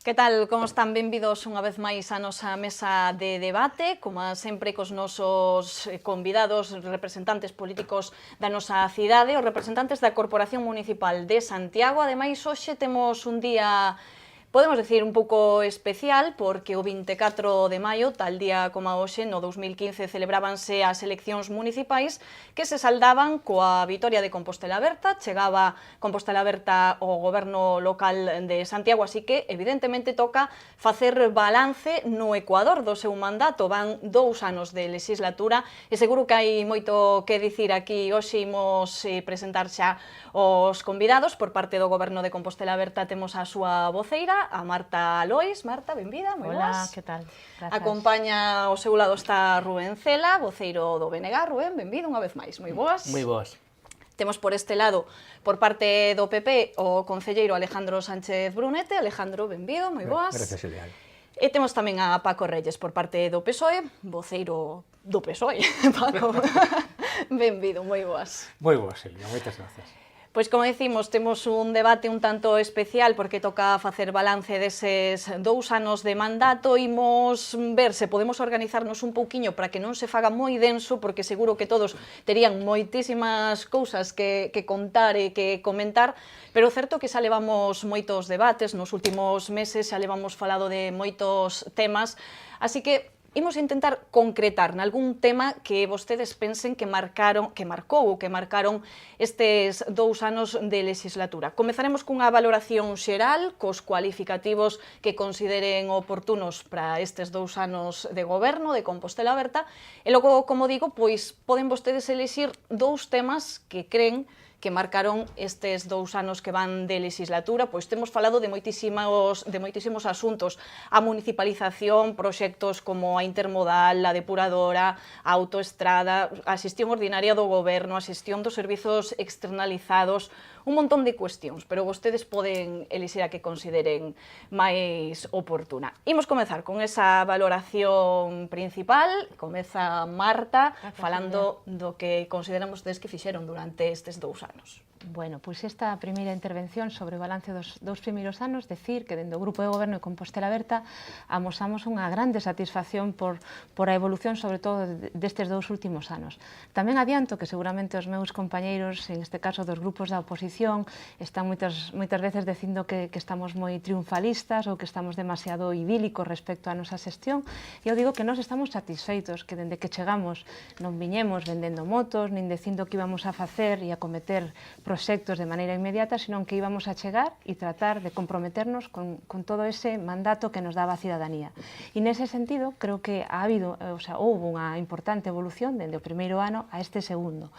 Que tal, como están? Benvidos unha vez máis á nosa mesa de debate, como sempre cos nosos convidados, representantes políticos da nosa cidade, os representantes da Corporación Municipal de Santiago. Ademais, hoxe temos un día, podemos decir, un pouco especial, porque o 24 de maio, tal día como hoxe, no 2015, celebrábanse as eleccións municipais que se saldaban coa vitoria de Compostela Aberta. Chegaba Compostela Aberta ao goberno local de Santiago, así que, evidentemente, toca facer balance no Ecuador do seu mandato. Van 2 anos de legislatura e seguro que hai moito que dicir aquí. Hoxe imos presentar xa os convidados. Por parte do goberno de Compostela Aberta temos a súa voceira, a Marta Lois. Marta, benvida, moi boas. Hola, que tal? Grazas. Acompaña ao seu lado está Rubén Cela, voceiro do BNG. Rubén, benvido unha vez máis, moi boas. Moi boas. Temos por este lado, por parte do PP, o concelleiro Alejandro Sánchez Brunete. Alejandro, benvido, moi boas. Gracias, Ideal. E temos tamén a Paco Reyes por parte do PSOE, voceiro do PSOE. Paco, benvido, moi boas. Moi boas, Silvia, moitas gracias. Pois, como decimos, temos un debate un tanto especial porque toca facer balance deses 2 anos de mandato. Imos ver se podemos organizarnos un pouquiño para que non se faga moi denso, porque seguro que todos terían moitísimas cousas que contar e que comentar, pero é certo que xa levamos moitos debates, nos últimos meses xa levamos falado de moitos temas, así que imos intentar concretar nalgún tema que vostedes pensen que marcaron estes 2 anos de legislatura. Comezaremos cunha valoración xeral, cos cualificativos que consideren oportunos para estes 2 anos de goberno de Compostela Aberta, e logo, como digo, pois poden vostedes elixir 2 temas que creen que marcaron estes 2 anos que van de legislatura. Pois temos falado de moitísimos asuntos: a municipalización, proxectos como a intermodal, a depuradora, a autoestrada, a xestión ordinaria do goberno, a xestión dos servizos externalizados, un montón de cuestións, pero vostedes poden elixir a que consideren máis oportuna. Imos comezar con esa valoración principal. Comeza Marta falando do que consideran vostedes que fixeron durante estes 2 anos. Bueno, pois esta primeira intervención sobre o balance dos 2 primeiros anos, decir que dende o Grupo de Goberno de Compostela Aberta amosamos unha grande satisfacción por a evolución, sobre todo, destes 2 últimos anos. Tamén adianto que seguramente os meus compañeiros, en este caso dos grupos da oposición, están moitas veces dicindo que estamos moi triunfalistas ou que estamos demasiado idílicos respecto á nosa xestión, e eu digo que nós estamos satisfeitos, que dende que chegamos non viñemos vendendo motos, nin dicindo que íbamos a facer e a cometer proxectos de maneira inmediata, senón que íbamos a chegar e tratar de comprometernos con todo ese mandato que nos daba a cidadanía. E nese sentido, creo que houve unha importante evolución dende o primeiro ano a este segundo.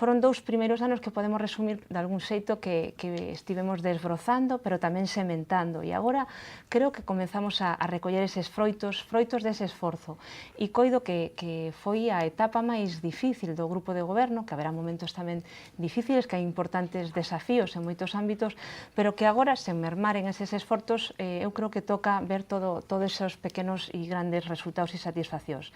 Foron 2 primeiros anos que podemos resumir de algún xeito que estivemos desbrozando, pero tamén sementando, e agora creo que comenzamos a recoller eses froitos dese esforzo. E coido que foi a etapa máis difícil do grupo de goberno, que haberá momentos tamén difíciles, que hai importantes desafíos en moitos ámbitos, pero que agora, sen mermar en eses esforzos, eu creo que toca ver todos esos pequenos e grandes resultados e satisfaccións.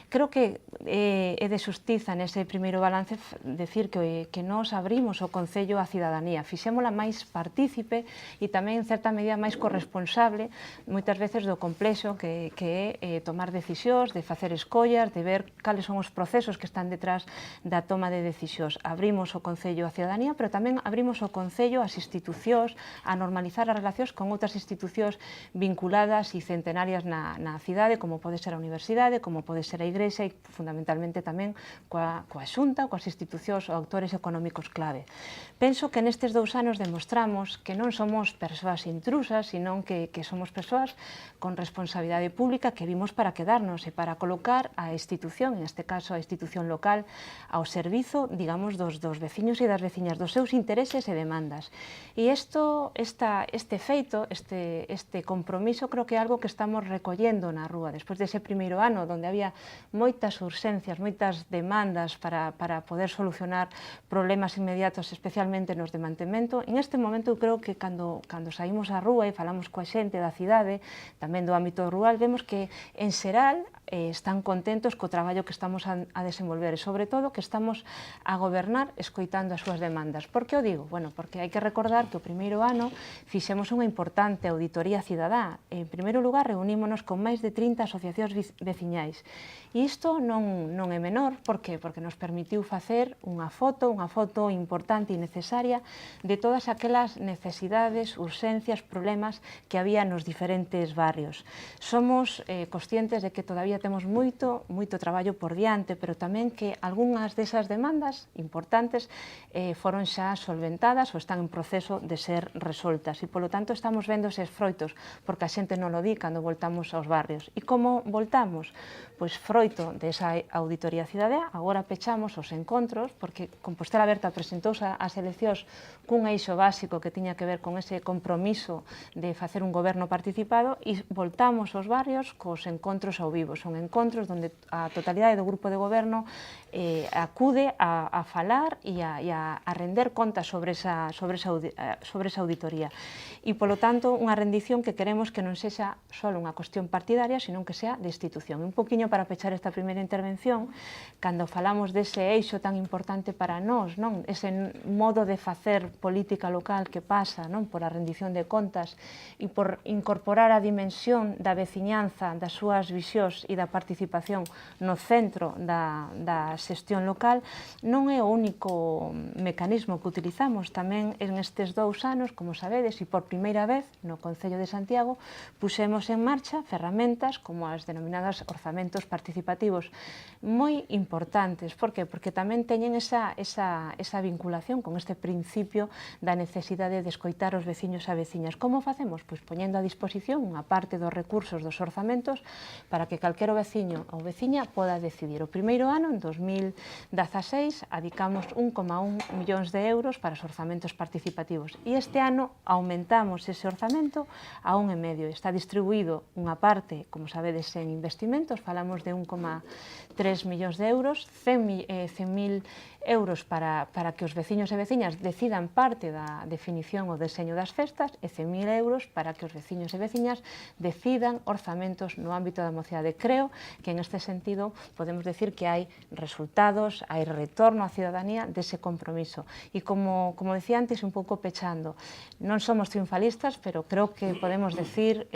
Creo que é de xustiza nese primeiro balance decir que nós abrimos o Concello á cidadanía, fixémola máis partícipe e tamén, en certa medida, máis corresponsable, moitas veces do complexo que é tomar decisións, de facer escollas, de ver cales son os procesos que están detrás da toma de decisións. Abrimos o Concello á cidadanía, pero tamén abrimos o Concello ás institucións, a normalizar as relacións con outras institucións vinculadas e centenarias na cidade, como pode ser a universidade, como pode ser a Igrexa, e fundamentalmente tamén coa Xunta, coas institucións ou actores económicos clave. Penso que nestes 2 anos demostramos que non somos persoas intrusas, senón que somos persoas con responsabilidade pública, que vimos para quedarnos e para colocar a institución, en este caso a institución local, ao servizo, digamos, dos veciños e das veciñas, dos seus intereses e demandas. E este feito, este compromiso, creo que é algo que estamos recollendo na rúa. Despois dese primeiro ano, onde había moitas urxencias, moitas demandas para poder solucionar problemas inmediatos, especialmente nos de mantemento. En este momento eu creo que cando saímos á rúa e falamos coa xente da cidade, tamén do ámbito rural, vemos que en xeral están contentos co traballo que estamos a desenvolver e, sobre todo, que estamos a gobernar escoitando as súas demandas. Por que o digo? Bueno, porque hai que recordar que o primeiro ano fixemos unha importante auditoría cidadá. En primeiro lugar, reunímonos con máis de 30 asociacións veciñais. E isto non é menor, por qué? Porque nos permitiu facer unha foto importante e necesaria de todas aquelas necesidades, urxencias, problemas que había nos diferentes barrios. Somos conscientes de que todavía temos moito traballo por diante, pero tamén que algunhas desas demandas importantes foron xa solventadas ou están en proceso de ser resoltas e, polo tanto, estamos vendo eses froitos, porque a xente non o di cando voltamos aos barrios. E como voltamos? Pois froito desa auditoría cidadá, agora pechamos os encontros, porque Compostela Aberta presentouse ás eleccións cun eixo básico que tiña que ver con ese compromiso de facer un goberno participado e voltamos aos barrios cos encontros ao vivo. Son encontros onde a totalidade do grupo de goberno acude a falar e a render contas sobre esa auditoría. E, polo tanto, unha rendición que queremos que non sexa só unha cuestión partidaria, sino que sea de institución. Un poquinho para pechar esta primeira intervención, cando falamos dese eixo tan importante para nós, non? Ese modo de facer política local que pasa, non? Por a rendición de contas e por incorporar a dimensión da veciñanza, das súas visións e da participación no centro da xestión local, non é o único mecanismo que utilizamos. Tamén en estes 2 anos, como sabedes, e por primeira vez no Concello de Santiago, puxemos en marcha ferramentas como as denominadas orzamentos participativos, moi importantes. Por qué? Porque tamén teñen esa vinculación con este principio da necesidade de escoitar os veciños e veciñas. Como facemos? Pois poñendo a disposición unha parte dos recursos dos orzamentos para que calquero veciño ou veciña poda decidir. O primeiro ano, en 2016, adicamos 1,1 millóns de euros para os orzamentos participativos e este ano aumentamos ese orzamento a 1,5. Está distribuído unha parte, como sabedes, en investimentos, falamos de 1,3 millóns de euros, 100.000 euros para que os veciños e veciñas decidan parte da definición ou deseño das festas e 100.000 euros para que os veciños e veciñas decidan orzamentos no ámbito da mocidade. Creo que en este sentido podemos decir que hai resultados, hai retorno á cidadanía dese compromiso. E como decía antes, un pouco pechando, non somos triunfalistas, pero creo que podemos decir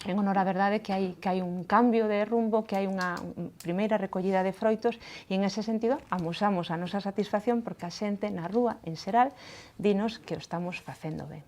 en honor á verdade que hai un cambio de rumbo, que hai unha primeira recollida de froitos e en ese sentido amosamos a nosa satisfacción porque a xente na rúa, en xeral, dinos que o estamos facendo ben.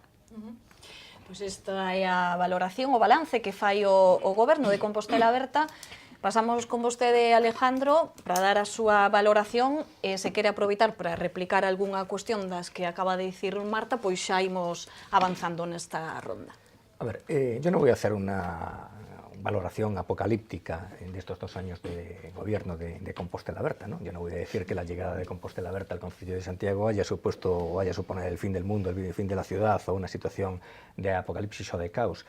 Pois esta é a valoración, o balance que fai o Goberno de Compostela Aberta. Pasamos con vostede, Alejandro, para dar a súa valoración e se quere aproveitar para replicar algunha cuestión das que acaba de dicir Marta, pois xa imos avanzando nesta ronda. A ver, yo no voy a hacer una valoración apocalíptica de estos 2 años de gobierno de Compostela Aberta, ¿no? Yo no voy a decir que la llegada de Compostela Aberta al Concello de Santiago haya supuesto o haya suponer el fin del mundo, el fin de la ciudad o una situación de apocalipsis o de caos.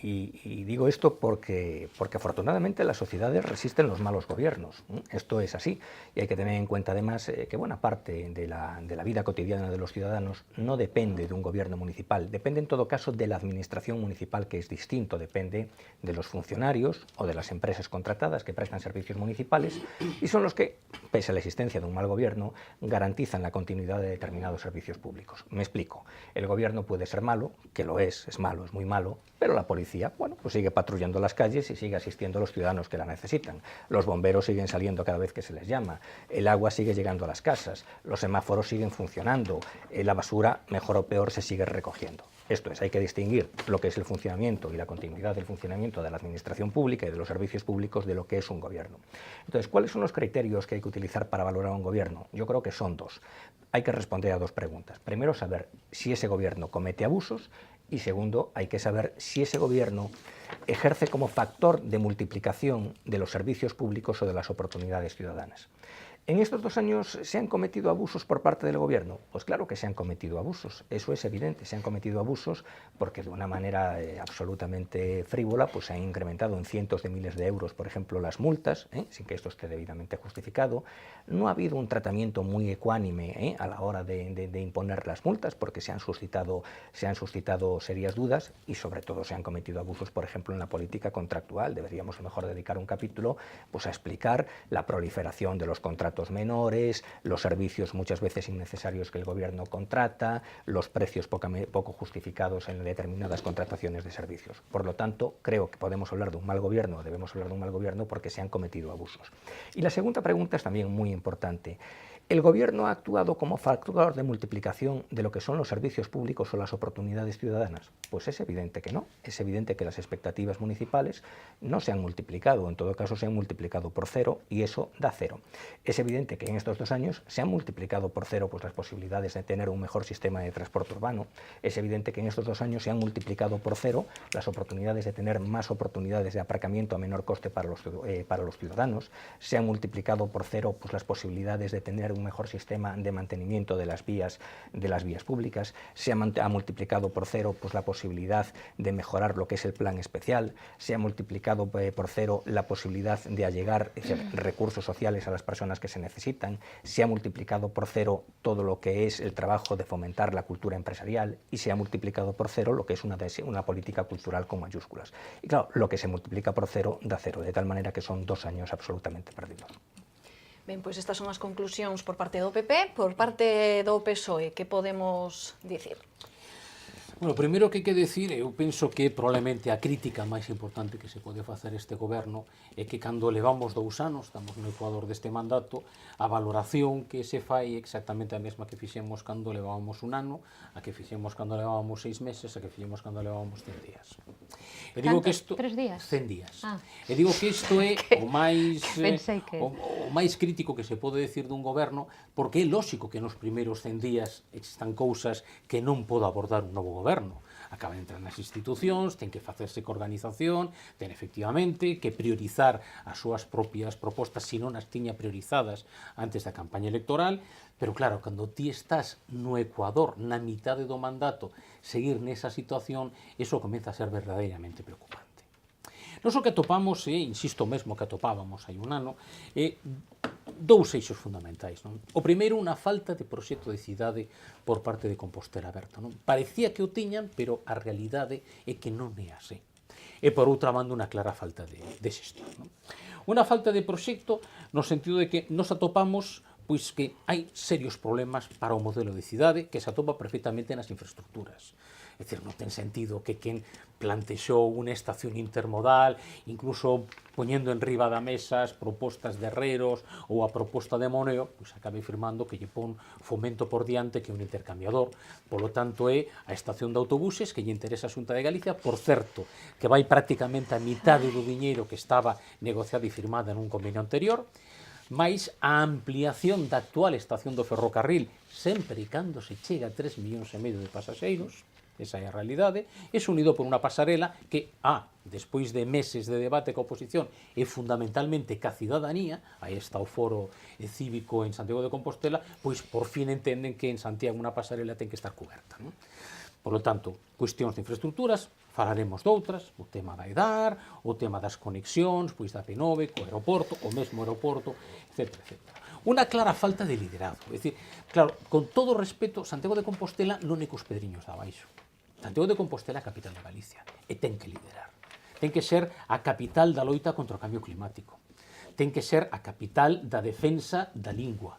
Y digo esto porque afortunadamente las sociedades resisten los malos gobiernos. Esto es así. Y hay que tener en cuenta además que buena parte de la vida cotidiana de los ciudadanos no depende de un gobierno municipal, depende en todo caso de la administración municipal, que es distinto, depende de los funcionarios o de las empresas contratadas que prestan servicios municipales y son los que, pese a la existencia de un mal gobierno, garantizan la continuidad de determinados servicios públicos. Me explico. El gobierno puede ser malo, que lo es malo, es muy malo, pero la policía, bueno, pues sigue patrullando las calles y sigue asistiendo a los ciudadanos que la necesitan. Los bomberos siguen saliendo cada vez que se les llama, el agua sigue llegando a las casas, los semáforos siguen funcionando, la basura, mejor o peor, se sigue recogiendo. Esto es, hay que distinguir lo que es el funcionamiento y la continuidad del funcionamiento de la administración pública y de los servicios públicos de lo que es un gobierno. Entonces, ¿cuáles son los criterios que hay que utilizar para valorar un gobierno? Yo creo que son 2. Hay que responder a 2 preguntas. Primero, saber si ese gobierno comete abusos y segundo, hay que saber si ese gobierno ejerce como factor de multiplicación de los servicios públicos o de las oportunidades ciudadanas. ¿En estos 2 años se han cometido abusos por parte del gobierno? Pues claro que se han cometido abusos, eso es evidente, se han cometido abusos porque de una manera absolutamente frívola pues se han incrementado en cientos de miles de euros, por ejemplo, las multas, sin que esto esté debidamente justificado. No ha habido un tratamiento muy ecuánime a la hora de imponer las multas porque se han suscitado serias dudas y sobre todo se han cometido abusos, por ejemplo, en la política contractual. Deberíamos a lo mejor dedicar un capítulo pues a explicar la proliferación de los contratos menores, los servicios muchas veces innecesarios que el gobierno contrata, los precios poco justificados en determinadas contrataciones de servicios. Por lo tanto, creo que podemos hablar de un mal gobierno, debemos hablar de un mal gobierno porque se han cometido abusos. Y la segunda pregunta es también muy importante. ¿El gobierno ha actuado como factor de multiplicación de lo que son los servicios públicos o las oportunidades ciudadanas? Pues es evidente que no. Es evidente que las expectativas municipales no se han multiplicado, en todo caso se han multiplicado por 0 y eso da 0. Es evidente que en estos 2 años se han multiplicado por 0 pues, las posibilidades de tener un mejor sistema de transporte urbano. Es evidente que en estos 2 años se han multiplicado por 0 las oportunidades de tener más oportunidades de aparcamiento a menor coste para los ciudadanos. Se han multiplicado por 0 pues, las posibilidades de tener un mejor sistema de mantenimiento de las vías públicas. Se ha multiplicado por 0 pues, la posibilidad de mejorar lo que es el plan especial. Se ha multiplicado por 0 la posibilidad de allegar recursos sociales a las personas que se necesitan. Se ha multiplicado por 0 todo lo que es el trabajo de fomentar la cultura empresarial y se ha multiplicado por 0 lo que es una política cultural con mayúsculas. Y claro, lo que se multiplica por 0 da 0, de tal manera que son 2 años absolutamente perdidos. Ben, pois estas son as conclusións por parte do PP, por parte do PSOE, que podemos dicir? Bueno, primeiro que hai que decir, eu penso que probablemente a crítica máis importante que se pode facer este goberno é que cando levamos 2 anos, estamos no ecuador deste mandato, a valoración que se fai é exactamente a mesma que fixemos cando levábamos 1 ano, a que fixemos cando levábamos 6 meses, a que fixemos cando levábamos 100 días. E digo que isto 3 días. 100 días. E digo que isto é o máis o máis crítico que se pode decir dun goberno, porque é lógico que nos primeiros 100 días existan cousas que non podo abordar un novo goberno. Acaba de entrar nas institucións, ten que facerse co organización, ten efectivamente que priorizar as súas propias propostas, se non as tiña priorizadas antes da campaña electoral, pero claro, cando ti estás no Ecuador, na mitade do mandato, seguir nesa situación, eso comeza a ser verdadeiramente preocupante. Nos o que atopamos, insisto mesmo que atopábamos hai 1 ano, é 2 eixos fundamentais. Non? O primeiro, unha falta de proxecto de cidade por parte de Compostela Aberta. Non? Parecía que o tiñan, pero a realidade é que non é así. E por outra banda, unha clara falta de xestión. Non? Unha falta de proxecto no sentido de que nos atopamos pois que hai serios problemas para o modelo de cidade que se atopa perfectamente nas infraestructuras. É dicir, non ten sentido que quen plantexou unha estación intermodal, incluso poñendo en riba da mesa as propostas de Herreros ou a proposta de Moneo, pois acabe firmando que lle pon Fomento por diante que é un intercambiador. Polo tanto, é a estación de autobuses que lle interesa a Xunta de Galicia, por certo, que vai prácticamente a mitade do diñeiro que estaba negociada e firmada nun convenio anterior, máis a ampliación da actual estación do ferrocarril, sempre e cando se chega a 3,5 millóns de pasaxeiros, esa é a realidade, é unido por unha pasarela que, despois de meses de debate coa oposición, e fundamentalmente ca cidadanía, aí está o foro cívico en Santiago de Compostela, pois por fin entenden que en Santiago unha pasarela ten que estar coberta. Non? Por lo tanto, cuestións de infraestructuras, falaremos doutras, o tema da EDAR, o tema das conexións, pois da P9, co aeroporto, o mesmo aeroporto, etc. Unha clara falta de liderado. É dicir, claro, con todo o respeto, Santiago de Compostela non é cos pedriños de abaixo. Santiago de Compostela é a capital de Galicia e ten que liderar. Ten que ser a capital da loita contra o cambio climático. Ten que ser a capital da defensa da lingua.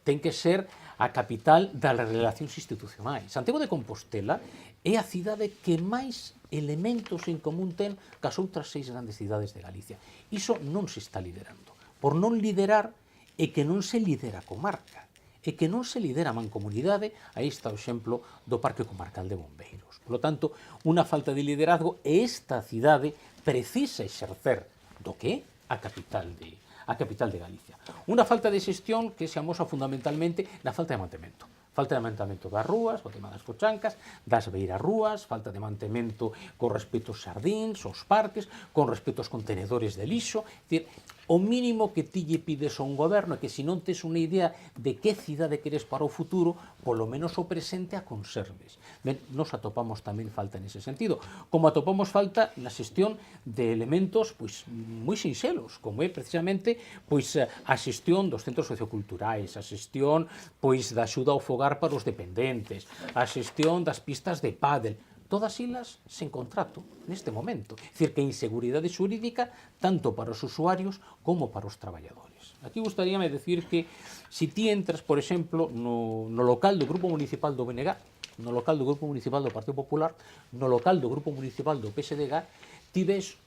Ten que ser a capital das relacións institucionais. Santiago de Compostela é a cidade que máis elementos en común ten cas outras 6 grandes cidades de Galicia. Iso non se está liderando. Por non liderar é que non se lidera a comarca, é que non se lidera a mancomunidade, aí está o exemplo do Parque Comarcal de Bombeiros. Por lo tanto, unha falta de liderazgo e esta cidade precisa exercer do que é a capital de Galicia. Unha falta de xestión que se amosa fundamentalmente na falta de mantemento. Falta de mantemento das rúas, o tema das cochancas, das beirarrúas, falta de mantemento con respecto aos xardíns, aos parques, con respecto aos contenedores de lixo. É dicir, o mínimo que ti lle pides a un goberno é que se non tes unha idea de que cidade queres para o futuro, polo menos o presente a conserves. Ben, nos atopamos tamén falta nese sentido, como atopamos falta na xestión de elementos pois moi sinxelos, como é precisamente pois a xestión dos centros socioculturais, a xestión pois da axuda ao fogar para os dependentes, a xestión das pistas de pádel, todas elas sen contrato neste momento. É dicir, que a inseguridade xurídica tanto para os usuarios como para os traballadores. Aquí gustaríame decir que se ti entras, por exemplo, no local do Grupo Municipal do BNG, no local do Grupo Municipal do Partido Popular, no local do Grupo Municipal do PSDG, ti ves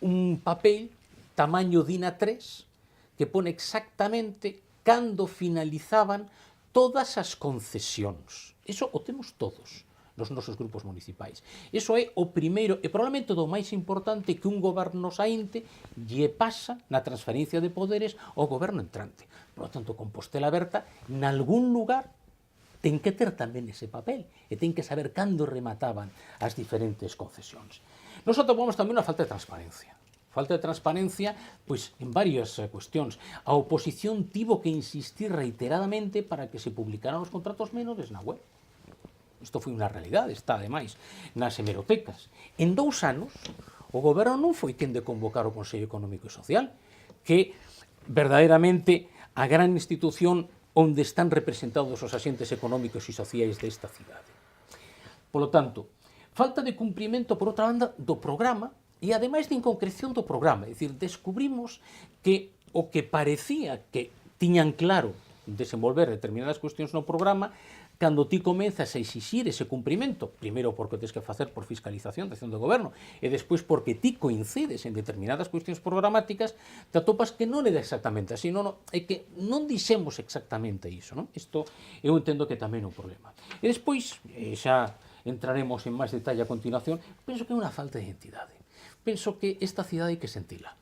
un papel tamaño DIN A3 que pone exactamente cando finalizaban todas as concesións. Iso o temos todos nos nosos grupos municipais. Iso é o primeiro e probablemente o máis importante que un goberno saínte lle pasa na transferencia de poderes ao goberno entrante. Por lo tanto, Compostela Aberta, nalgún lugar, ten que ter tamén ese papel e ten que saber cando remataban as diferentes concesións. Nos atopamos tamén unha falta de transparencia. Falta de transparencia, pois, en varias cuestións. A oposición tivo que insistir reiteradamente para que se publicaran os contratos menores na web. Isto foi unha realidade, está, ademais, nas hemerotecas. En 2 anos, o goberno non foi quen de convocar o Consello Económico e Social, que, verdadeiramente, a gran institución onde están representados os axentes económicos e sociais desta cidade. Por lo tanto, falta de cumprimento, por outra banda, do programa, e ademais de inconcreción do programa. É dicir, descubrimos que o que parecía que tiñan claro desenvolver determinadas cuestións no programa, cando ti comenzas a exixir ese cumprimento, primeiro porque tens que facer por fiscalización da acción do goberno, e despois porque ti coincides en determinadas cuestións programáticas, te atopas que non era exactamente así, non, é que non dixemos exactamente iso, non? Isto eu entendo que tamén é un problema. E despois, xa entraremos en máis detalle a continuación, penso que é unha falta de identidade. Penso que esta cidade hai que sentila.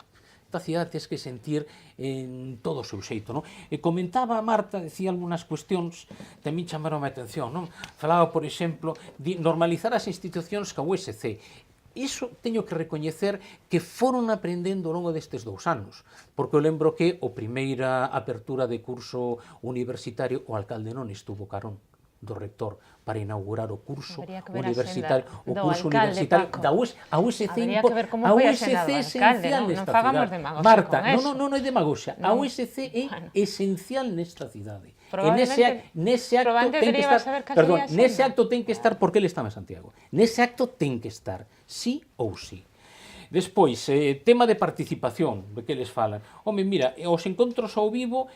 Esta cidade tens que sentir en todo o seu xeito, non? E comentaba a Marta, decía algunhas cuestións, tamén chamaron a atención, non? Falaba, por exemplo, de normalizar as institucións ca USC. Iso teño que recoñecer que foron aprendendo ao longo destes 2 anos, porque eu lembro que a primeira apertura de curso universitario o alcalde non estuvo carón do rector para inaugurar o curso universitario, da USC, a USC é esencial nesta cidade. Marta, non é demagoxia, a USC é esencial nesta cidade. Nese acto ten que estar porque ele estaba en Santiago. Nese acto ten que estar, sí ou sí. Despois, tema de participación, de que eles falan. Home, mira, os encontros ao vivo,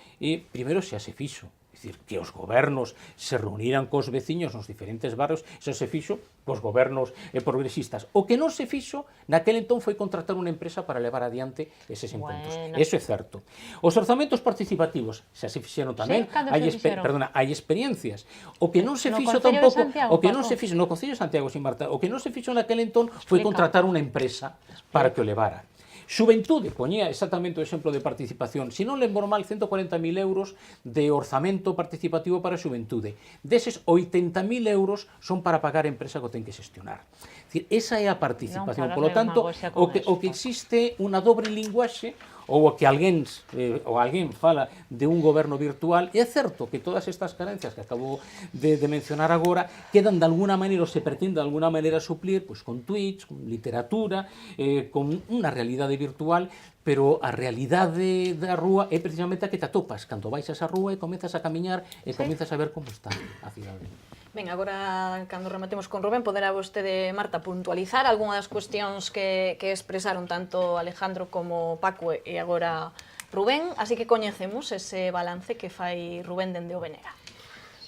primeiro xa se fixo. É dicir, que os gobernos se reuniran cos veciños nos diferentes barrios, eso se fixo cos gobernos progresistas. O que non se fixo, naquel entón, foi contratar unha empresa para levar adiante eses encontros. Eso é certo. Os orzamentos participativos xa se fixeron tamén, hai experiencias. O que non se fixo tampouco, o que non se fixo no Concello de Santiago, sin Marta, o que non se fixo naquel entón foi contratar unha empresa para que o levara. Xuventude, poñía exactamente o exemplo de participación, se non lembro mal, 140.000 euros de orzamento participativo para a xuventude. Deses, 80.000 euros son para pagar a empresa que o ten que xestionar. Esa é a participación. Por lo tanto, o que existe unha dobre linguaxe, ou que alguén fala de un goberno virtual, é certo que todas estas carencias que acabo de mencionar agora quedan de alguna maneira, ou se pretende de alguna maneira suplir, pois con tweets, con literatura, con unha realidade virtual, pero a realidade da rúa é precisamente a que te atopas cando vais a esa rúa e comezas a camiñar e comezas a ver como está a cidade. Ben, agora, cando rematemos con Rubén, poderá vostede, Marta, puntualizar algunha das cuestións que expresaron tanto Alejandro como Paco e agora Rubén, así que coñecemos ese balance que fai Rubén dende o BNG.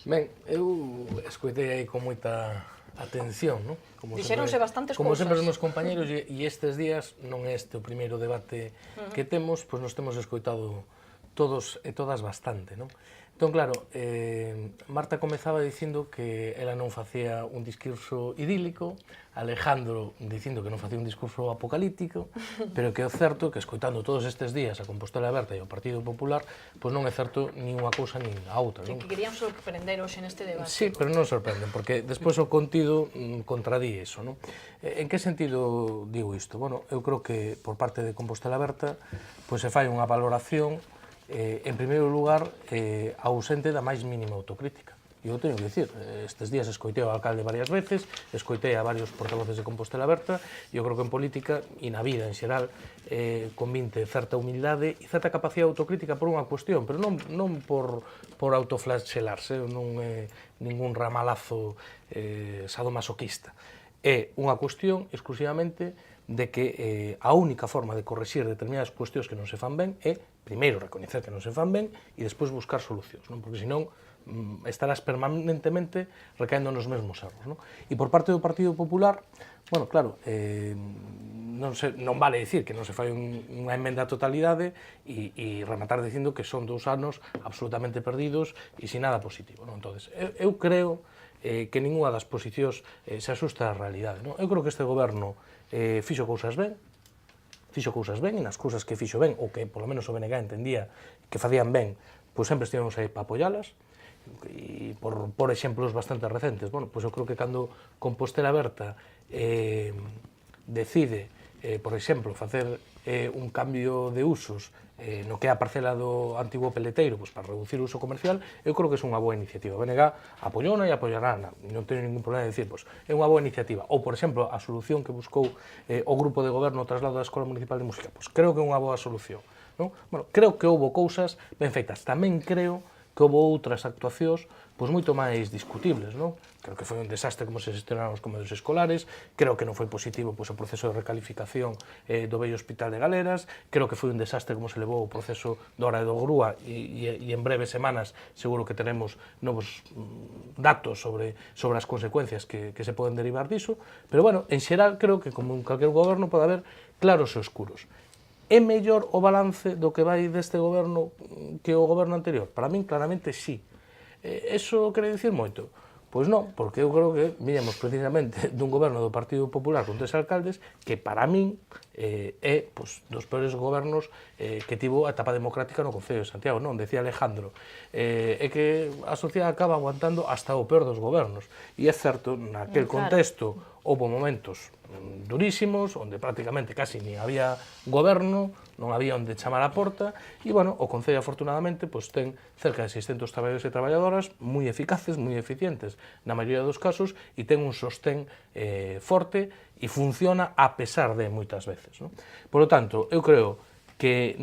Ben, eu escoitei aí con moita atención, non? Dixéronse bastantes cousas. Como sempre os meus compañeros, e estes días, non é este o primeiro debate que temos, pois nos temos escoitado todos e todas bastante, non? Entón, claro, Marta comezaba dicindo que ela non facía un discurso idílico, Alejandro dicindo que non facía un discurso apocalíptico, pero que é certo que, escoitando todos estes días a Compostela Aberta e o Partido Popular, pois non é certo nin unha cousa nin a outra. Que querían sorprender hoxe neste debate. Sí, pero non sorprenden, porque despois o contido contradí eso, non? En que sentido digo isto? Bueno, eu creo que por parte de Compostela Aberta pois se fai unha valoración en primeiro lugar, ausente da máis mínima autocrítica. E eu teño que dicir, estes días escoitei ao alcalde varias veces, escoitei a varios portavoces de Compostela Aberta, e eu creo que en política, e na vida en xeral, convinte certa humildade e certa capacidade autocrítica por unha cuestión, pero non por autoflagelarse, non é ningún ramalazo sadomasoquista. É unha cuestión exclusivamente de que a única forma de correxir determinadas cuestións que non se fan ben é, primeiro, recoñecer que non se fan ben e despois buscar solucións, non? Porque senón estarás permanentemente recaendo nos mesmos erros, non? E por parte do Partido Popular, bueno, claro, non vale dicir que non se fai unha emenda a totalidade e rematar dicindo que son 2 anos absolutamente perdidos e sin nada positivo, non? Entonces, eu creo que ninguna das posicións se asusta á realidade, non? Eu creo que este goberno fixo cousas ben, e nas cousas que fixo ben, ou que polo menos o BNG entendía que facían ben, pois sempre estivemos aí para apoialas, e por exemplos bastante recentes, bueno, pois eu creo que cando Compostela Aberta decide, por exemplo, facer un cambio de usos no que é a parcela do antigo peleteiro, pois para reducir o uso comercial, eu creo que é unha boa iniciativa. O BNG apoiona e apoiará, non teño ningún problema de dicir, pois é unha boa iniciativa. Ou, por exemplo, a solución que buscou o grupo de goberno ao traslado da Escola Municipal de Música, pois creo que é unha boa solución, non? Bueno, creo que houbo cousas ben feitas. Tamén creo que houve outras actuacións pois moito máis discutibles, non? Creo que foi un desastre como se gestionaron os comedores escolares, creo que non foi positivo pois o proceso de recalificación do vello hospital de Galeras, creo que foi un desastre como se levou o proceso do Hora do Grúa e en breves semanas seguro que teremos novos datos sobre as consecuencias que se poden derivar diso, pero bueno, en xeral creo que como en calquer goberno pode haber claros e oscuros. É mellor o balance do que vai deste goberno que o goberno anterior? Para min, claramente, sí. Eso quere dicir moito? Pois non, porque eu creo que viñamos precisamente dun goberno do Partido Popular con 3 alcaldes que para min é dos peores gobernos que tivo a etapa democrática no Concello de Santiago, non? Decía Alejandro, é que a sociedade acaba aguantando hasta o peor dos gobernos. E é certo, naquel contexto houve momentos durísimos, onde prácticamente casi nin había goberno, non había onde chamar a porta, e, bueno, o Concello, afortunadamente, pois ten cerca de 600 traballadores e traballadoras moi eficaces, moi eficientes, na maioría dos casos, e ten un sostén forte e funciona a pesar de moitas veces, non? Por lo tanto, eu creo que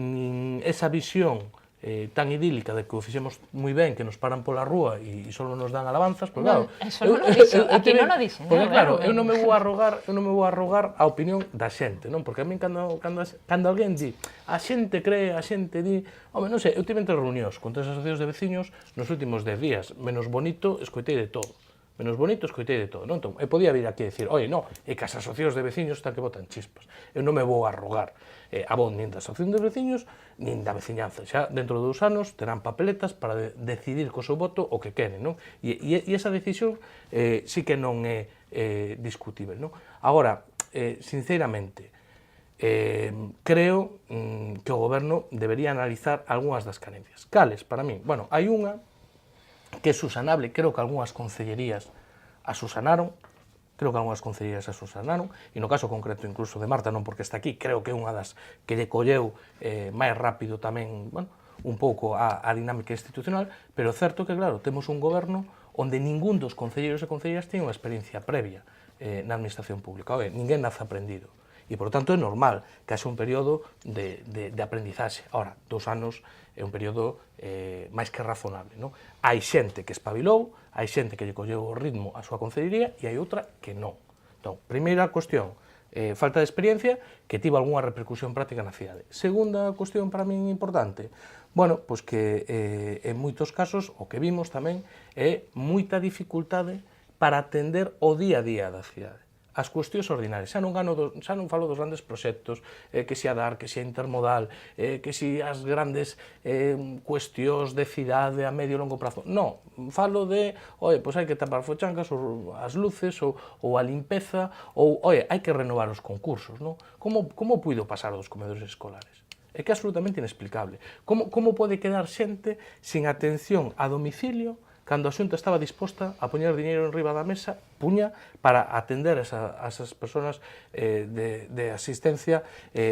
esa visión tan idílica de que o fixemos moi ben, que nos paran pola rúa e só nos dan alabanzas, pois claro, eso non o dixo, aquí non o dixen, porque claro, eu non me vou arrogar a opinión da xente, non? Porque a min cando alguén di, a xente cree, a xente di, home, non sei, eu tive entre reunións con 3 asociacións de veciños nos últimos 10 días, menos bonito, escoitei de todo. Menos bonito, escoitei de todo, non? Entón, eu podía vir aquí a dicir, oi, non, é que as asociacións de veciños están que botan chispas. Eu non me vou arrogar a voz nin da asociación de veciños, nin da veciñanza. Xa, dentro de 2 anos, terán papeletas para decidir co seu voto o que queren, non? E esa decisión sí que non é discutible, non? Agora, sinceramente, creo que o goberno debería analizar algunhas das carencias. Cales, para mí? Bueno, hai unha que é susanable, creo que algunhas concellerías a susanaron, e no caso concreto incluso de Marta, non porque está aquí, creo que é unha das que lle colleu máis rápido tamén, bueno, un pouco a dinámica institucional, pero é certo que, claro, temos un goberno onde ningún dos concelleiros e concelleiras ten unha experiencia previa na administración pública. Ninguén nace aprendido. E, por tanto, é normal que haxe un período de aprendizaxe. Ahora, 2 anos é un período máis que razonable, non? Hai xente que espabilou, hai xente que lle colleu o ritmo á súa concellería e hai outra que non. Entón, primeira cuestión, falta de experiencia que tivo algunha repercusión práctica na cidade. Segunda cuestión para min importante, bueno, pois que en moitos casos, o que vimos tamén, é moita dificultade para atender o día a día da cidade. as cuestións ordinarias. Xa non falo dos grandes proxectos, que si a DAR, que si a intermodal, que si as grandes cuestións de cidade a medio e longo prazo. Non, falo de, pois hai que tapar fochancas, ou as luces, ou a limpeza, ou, hai que renovar os concursos, non? Como puido pasar dos comedores escolares? É que é absolutamente inexplicable. Como pode quedar xente sin atención a domicilio cando a Xunta estaba disposta a poñer diñeiro en riba da mesa, puña, para atender a esas persoas de asistencia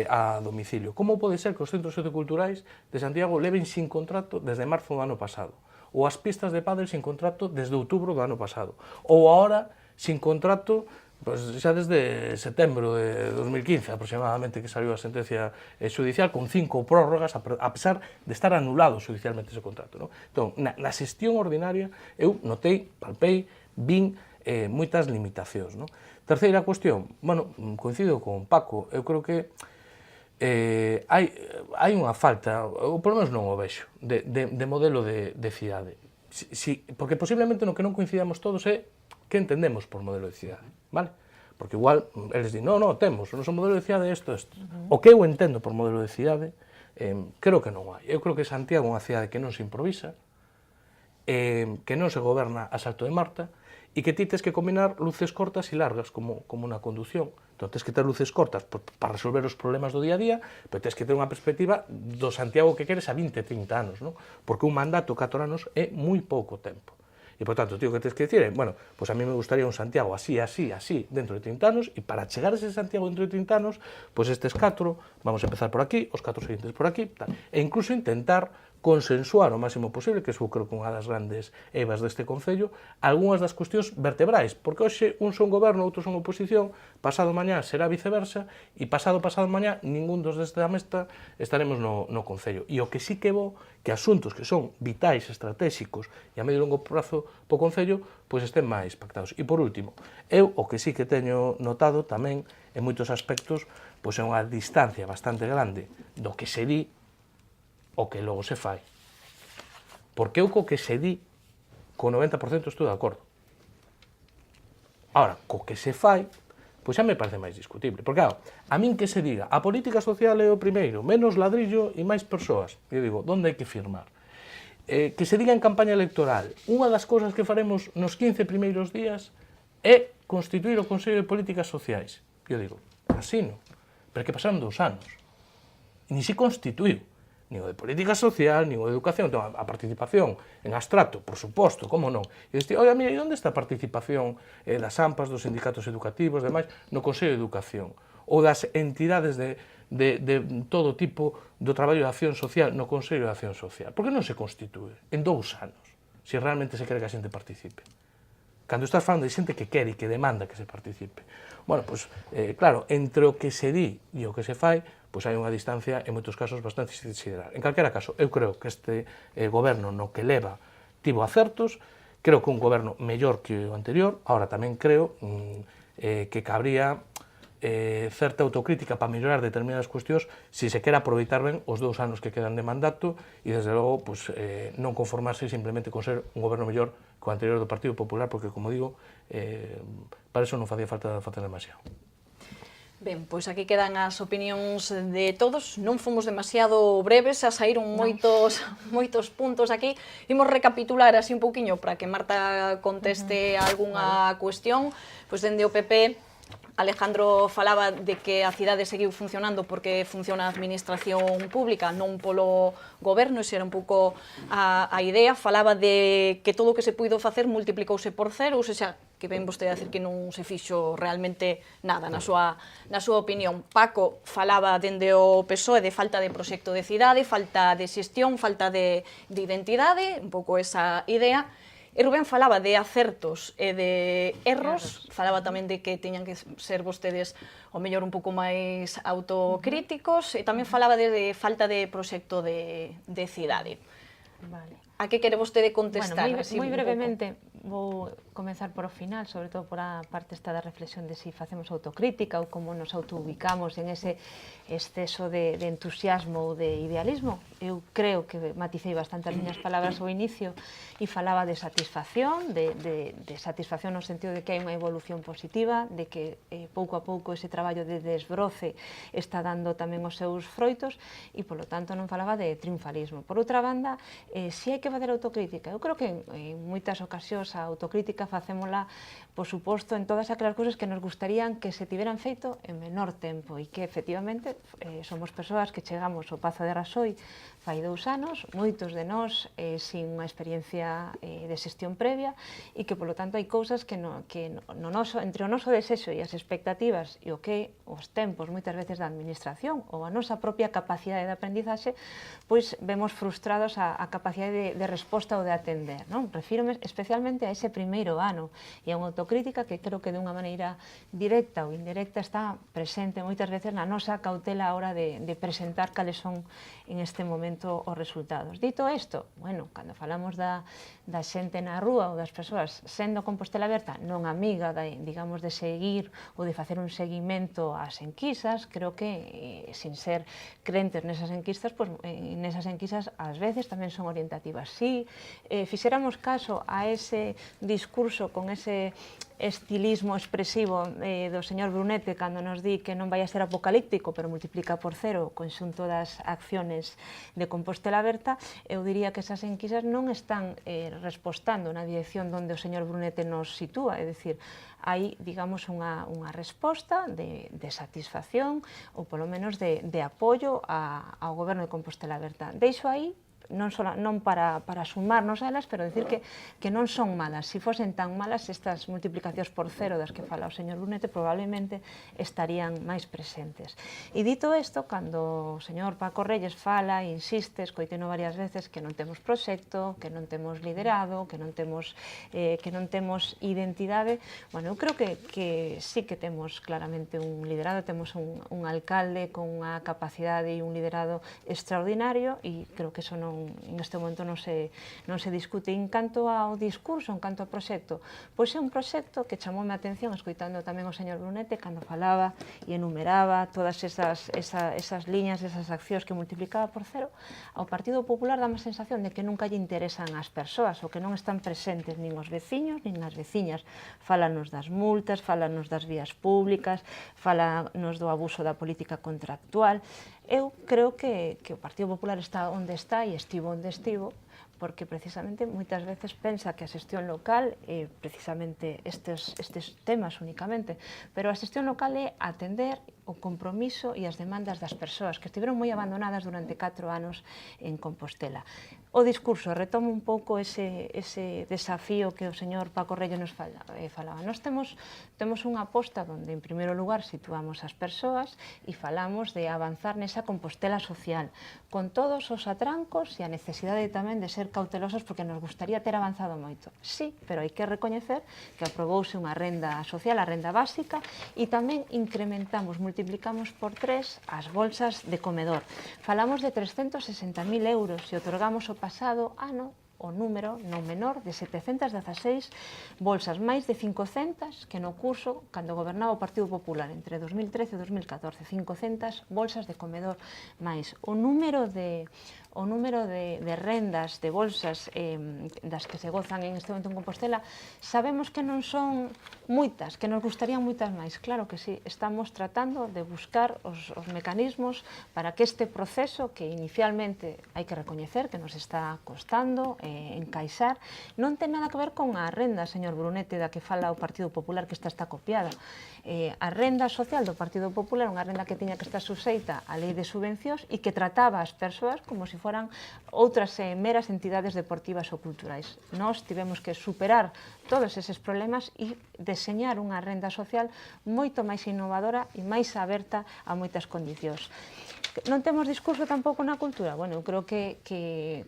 a domicilio? Como pode ser que os centros socioculturais de Santiago leven sin contrato desde marzo do ano pasado? Ou as pistas de pádel sin contrato desde outubro do ano pasado? Ou agora sin contrato xa desde setembro de 2015 aproximadamente, que saliu a sentencia judicial con 5 prórrogas a pesar de estar anulado judicialmente ese contrato. Entón, na xestión ordinaria eu notei, palpei, vin moitas limitacións. Terceira cuestión, coincido con Paco, eu creo que hai unha falta, ou polo menos non o vexo, de modelo de cidade. Porque posiblemente no que non coincidamos todos é que entendemos por modelo de cidade, vale? Porque igual eles din, non, temos, o noso modelo de cidade é isto. O que eu entendo por modelo de cidade, creo que non hai. Eu creo que Santiago é unha cidade que non se improvisa, que non se goberna a salto de Marta, e que ti tens que combinar luces cortas e largas, como na condución. Entón, tens que ter luces cortas para resolver os problemas do día a día, pero tens que ter unha perspectiva do Santiago que queres a 20, 30 anos, non? Porque un mandato 4 anos é moi pouco tempo. E, por tanto, tío, que tens que dicir é, pois a mí me gustaría un Santiago así, dentro de 30 anos, e para chegar a ese Santiago dentro de 30 anos, pois estes 4, vamos a empezar por aquí, os 4 seguintes por aquí, tal. E incluso intentar consensuar o máximo posible, que iso creo que unha das grandes evas deste Concello, algunhas das cuestións vertebrais, porque hoxe un son goberno, outros son oposición, pasado mañá será viceversa, e pasado mañá ningún dos desta mesta estaremos no Concello. E o que sí que vou, que asuntos que son vitais, estratégicos e a medio e longo prazo po Concello, pois estén máis pactados. E por último, eu o que sí que teño notado tamén, en moitos aspectos, pois é unha distancia bastante grande do que se di o que logo se fai. Porque eu co que se di, co 90% estou de acordo. Ahora, co que se fai, pois xa me parece máis discutible. Porque, claro, a min que se diga, a política social é o primeiro, menos ladrillo e máis persoas. Eu digo, onde hai que firmar? Que se diga en campaña electoral, unha das cousas que faremos nos 15 primeiros días é constituir o Consello de Políticas Sociais. Eu digo, así non. Pero que pasaron 2 anos. E ni se constituiu. Nin o de política social, nin o de educación. Entón, a participación en abstracto, por suposto, como non. E diste, oiga, mira, e onde está a participación das AMPAs, dos sindicatos educativos, demais, no Consello de Educación? Ou das entidades de todo tipo do traballo de acción social no Consello de Acción Social? Por que non se constitúe en 2 anos, se realmente se quere que a xente participe? Cando estás falando de xente que quere e que demanda que se participe. Bueno, pois, claro, entre o que se di e o que se fai, pois hai unha distancia, en moitos casos, bastante sideral. En calquera caso, eu creo que este goberno no que leva tivo acertos, creo que un goberno mellor que o anterior, ahora tamén creo que cabría certa autocrítica para mellorar determinadas cuestións se se quere aproveitar ben os 2 anos que quedan de mandato e, desde logo, non conformarse simplemente con ser un goberno mellor que o anterior do Partido Popular, porque, como digo, para iso non facía falta facer demasiado. Ben, pois aquí quedan as opinións de todos. Non fomos demasiado breves, xa saíron moitos puntos aquí. Imos recapitular así un pouquiño para que Marta conteste algunha cuestión. Pois dende o PP, Alejandro falaba de que a cidade seguiu funcionando porque funciona a administración pública, non polo goberno, esa era un pouco a idea. Falaba de que todo o que se puido facer multiplicouse por 0, ou seja, que ven vostede a decir que non se fixo realmente nada, na súa opinión. Paco falaba dende o PSOE de falta de proxecto de cidade, falta de xestión, falta de identidade, un pouco esa idea. E Rubén falaba de acertos e de erros, falaba tamén de que teñan que ser vostedes o mellor un pouco máis autocríticos, e tamén falaba de falta de proxecto de cidade. A que quere vostede contestar? Moi brevemente, vou comenzar por o final, sobre todo por a parte esta da reflexión de si facemos autocrítica ou como nos autoubicamos en ese exceso de entusiasmo ou de idealismo. Eu creo que maticei bastante as miñas palabras ao inicio e falaba de satisfacción, de satisfacción no sentido de que hai unha evolución positiva, de que pouco a pouco ese traballo de desbroce está dando tamén os seus froitos e, polo tanto, non falaba de triunfalismo. Por outra banda, si hai que facer autocrítica, eu creo que en moitas ocasións a autocrítica facémola, por suposto, en todas aquelas cousas que nos gustarían que se tiveran feito en menor tempo e que, efectivamente, somos persoas que chegamos ao Pazo de Rasoi fai 2 anos, moitos de nós sin unha experiencia de xestión previa e que, polo tanto, hai cousas que entre o noso desexo e as expectativas e o que os tempos, moitas veces, da administración ou a nosa propia capacidade de aprendizaxe, pois vemos frustrados a capacidade de resposta ou de atender. Refírome especialmente a ese primeiro ano e a unha autocrítica que creo que de unha maneira directa ou indirecta está presente moitas veces na nosa cautela a hora de presentar cales son en este momento os resultados. Dito isto, bueno, cando falamos da xente na rúa ou das persoas sendo Compostela Aberta non amiga, digamos, de seguir ou de facer un seguimento ás enquisas, creo que, sin ser crentes nesas enquisas, nesas enquisas ás veces tamén son orientativas. Si fixéramos caso a ese discurso con ese estilismo expresivo do señor Brunete cando nos di que non vai a ser apocalíptico, pero multiplica por 0 o conxunto das acciones de Compostela Aberta, eu diría que esas enquisas non están respostando na dirección onde o señor Brunete nos sitúa, é dicir, hai, digamos, unha resposta de satisfacción ou polo menos de apoio ao goberno de Compostela Aberta. Deixo aí non para sumarnos a elas, pero decir que non son malas. Se fosen tan malas, estas multiplicacións por 0 das que fala o señor Brunete probablemente estarían máis presentes. E dito isto, cando o señor Paco Reyes fala e insiste, escoiteno varias veces, que non temos proxecto, que non temos liderado, que non temos identidade, bueno, eu creo que sí que temos claramente un liderado, temos un alcalde con unha capacidade e un liderado extraordinario e creo que eso en este momento non se discute. En canto ao discurso, en canto ao proxecto, pois é un proxecto que chamoume a atención escoitando tamén o señor Brunete cando falaba e enumeraba todas esas liñas, esas accións que multiplicaba por 0. Ao Partido Popular dá a sensación de que nunca lle interesan as persoas ou que non están presentes nin os veciños nin as veciñas. Fálanos das multas, fálanos das vías públicas, fálanos do abuso da política contractual. Eu creo que o Partido Popular está onde está e estivo onde estivo porque precisamente moitas veces pensa que a xestión local é precisamente estes temas únicamente, pero a xestión local é atender o compromiso e as demandas das persoas que estiveron moi abandonadas durante 4 anos en Compostela. O discurso retoma un pouco ese desafío que o señor Paco Reyes nos falaba. Nós temos unha aposta onde, en primeiro lugar, situamos as persoas e falamos de avanzar nesa Compostela social, con todos os atrancos e a necesidade tamén de ser cautelosos porque nos gustaría ter avanzado moito. Sí, pero hai que recoñecer que aprobouse unha renda social, a renda básica, e tamén multiplicamos por 3 as bolsas de comedor. Falamos de 360.000 euros e otorgamos o pasado ano o número non menor de 716 bolsas, máis de 500 que no curso cando gobernaba o Partido Popular entre 2013 e 2014, 500 bolsas de comedor máis. O número de rendas, de bolsas das que se gozan en este momento en Compostela, sabemos que non son moitas, que nos gustarían moitas máis. Claro que sí, estamos tratando de buscar os mecanismos para que este proceso, que inicialmente hai que recoñecer que nos está costando encaixar, non ten nada que ver con a renda, señor Brunete, da que fala o Partido Popular, que está copiada. A renda social do Partido Popular, unha renda que tiña que estar suxeita á lei de subvencións e que trataba as persoas como se foran outras meras entidades deportivas ou culturais. Nós tivemos que superar todos eses problemas e deseñar unha renda social moito máis innovadora e máis aberta a moitas condicións. Non temos discurso tampouco na cultura? Bueno, eu creo que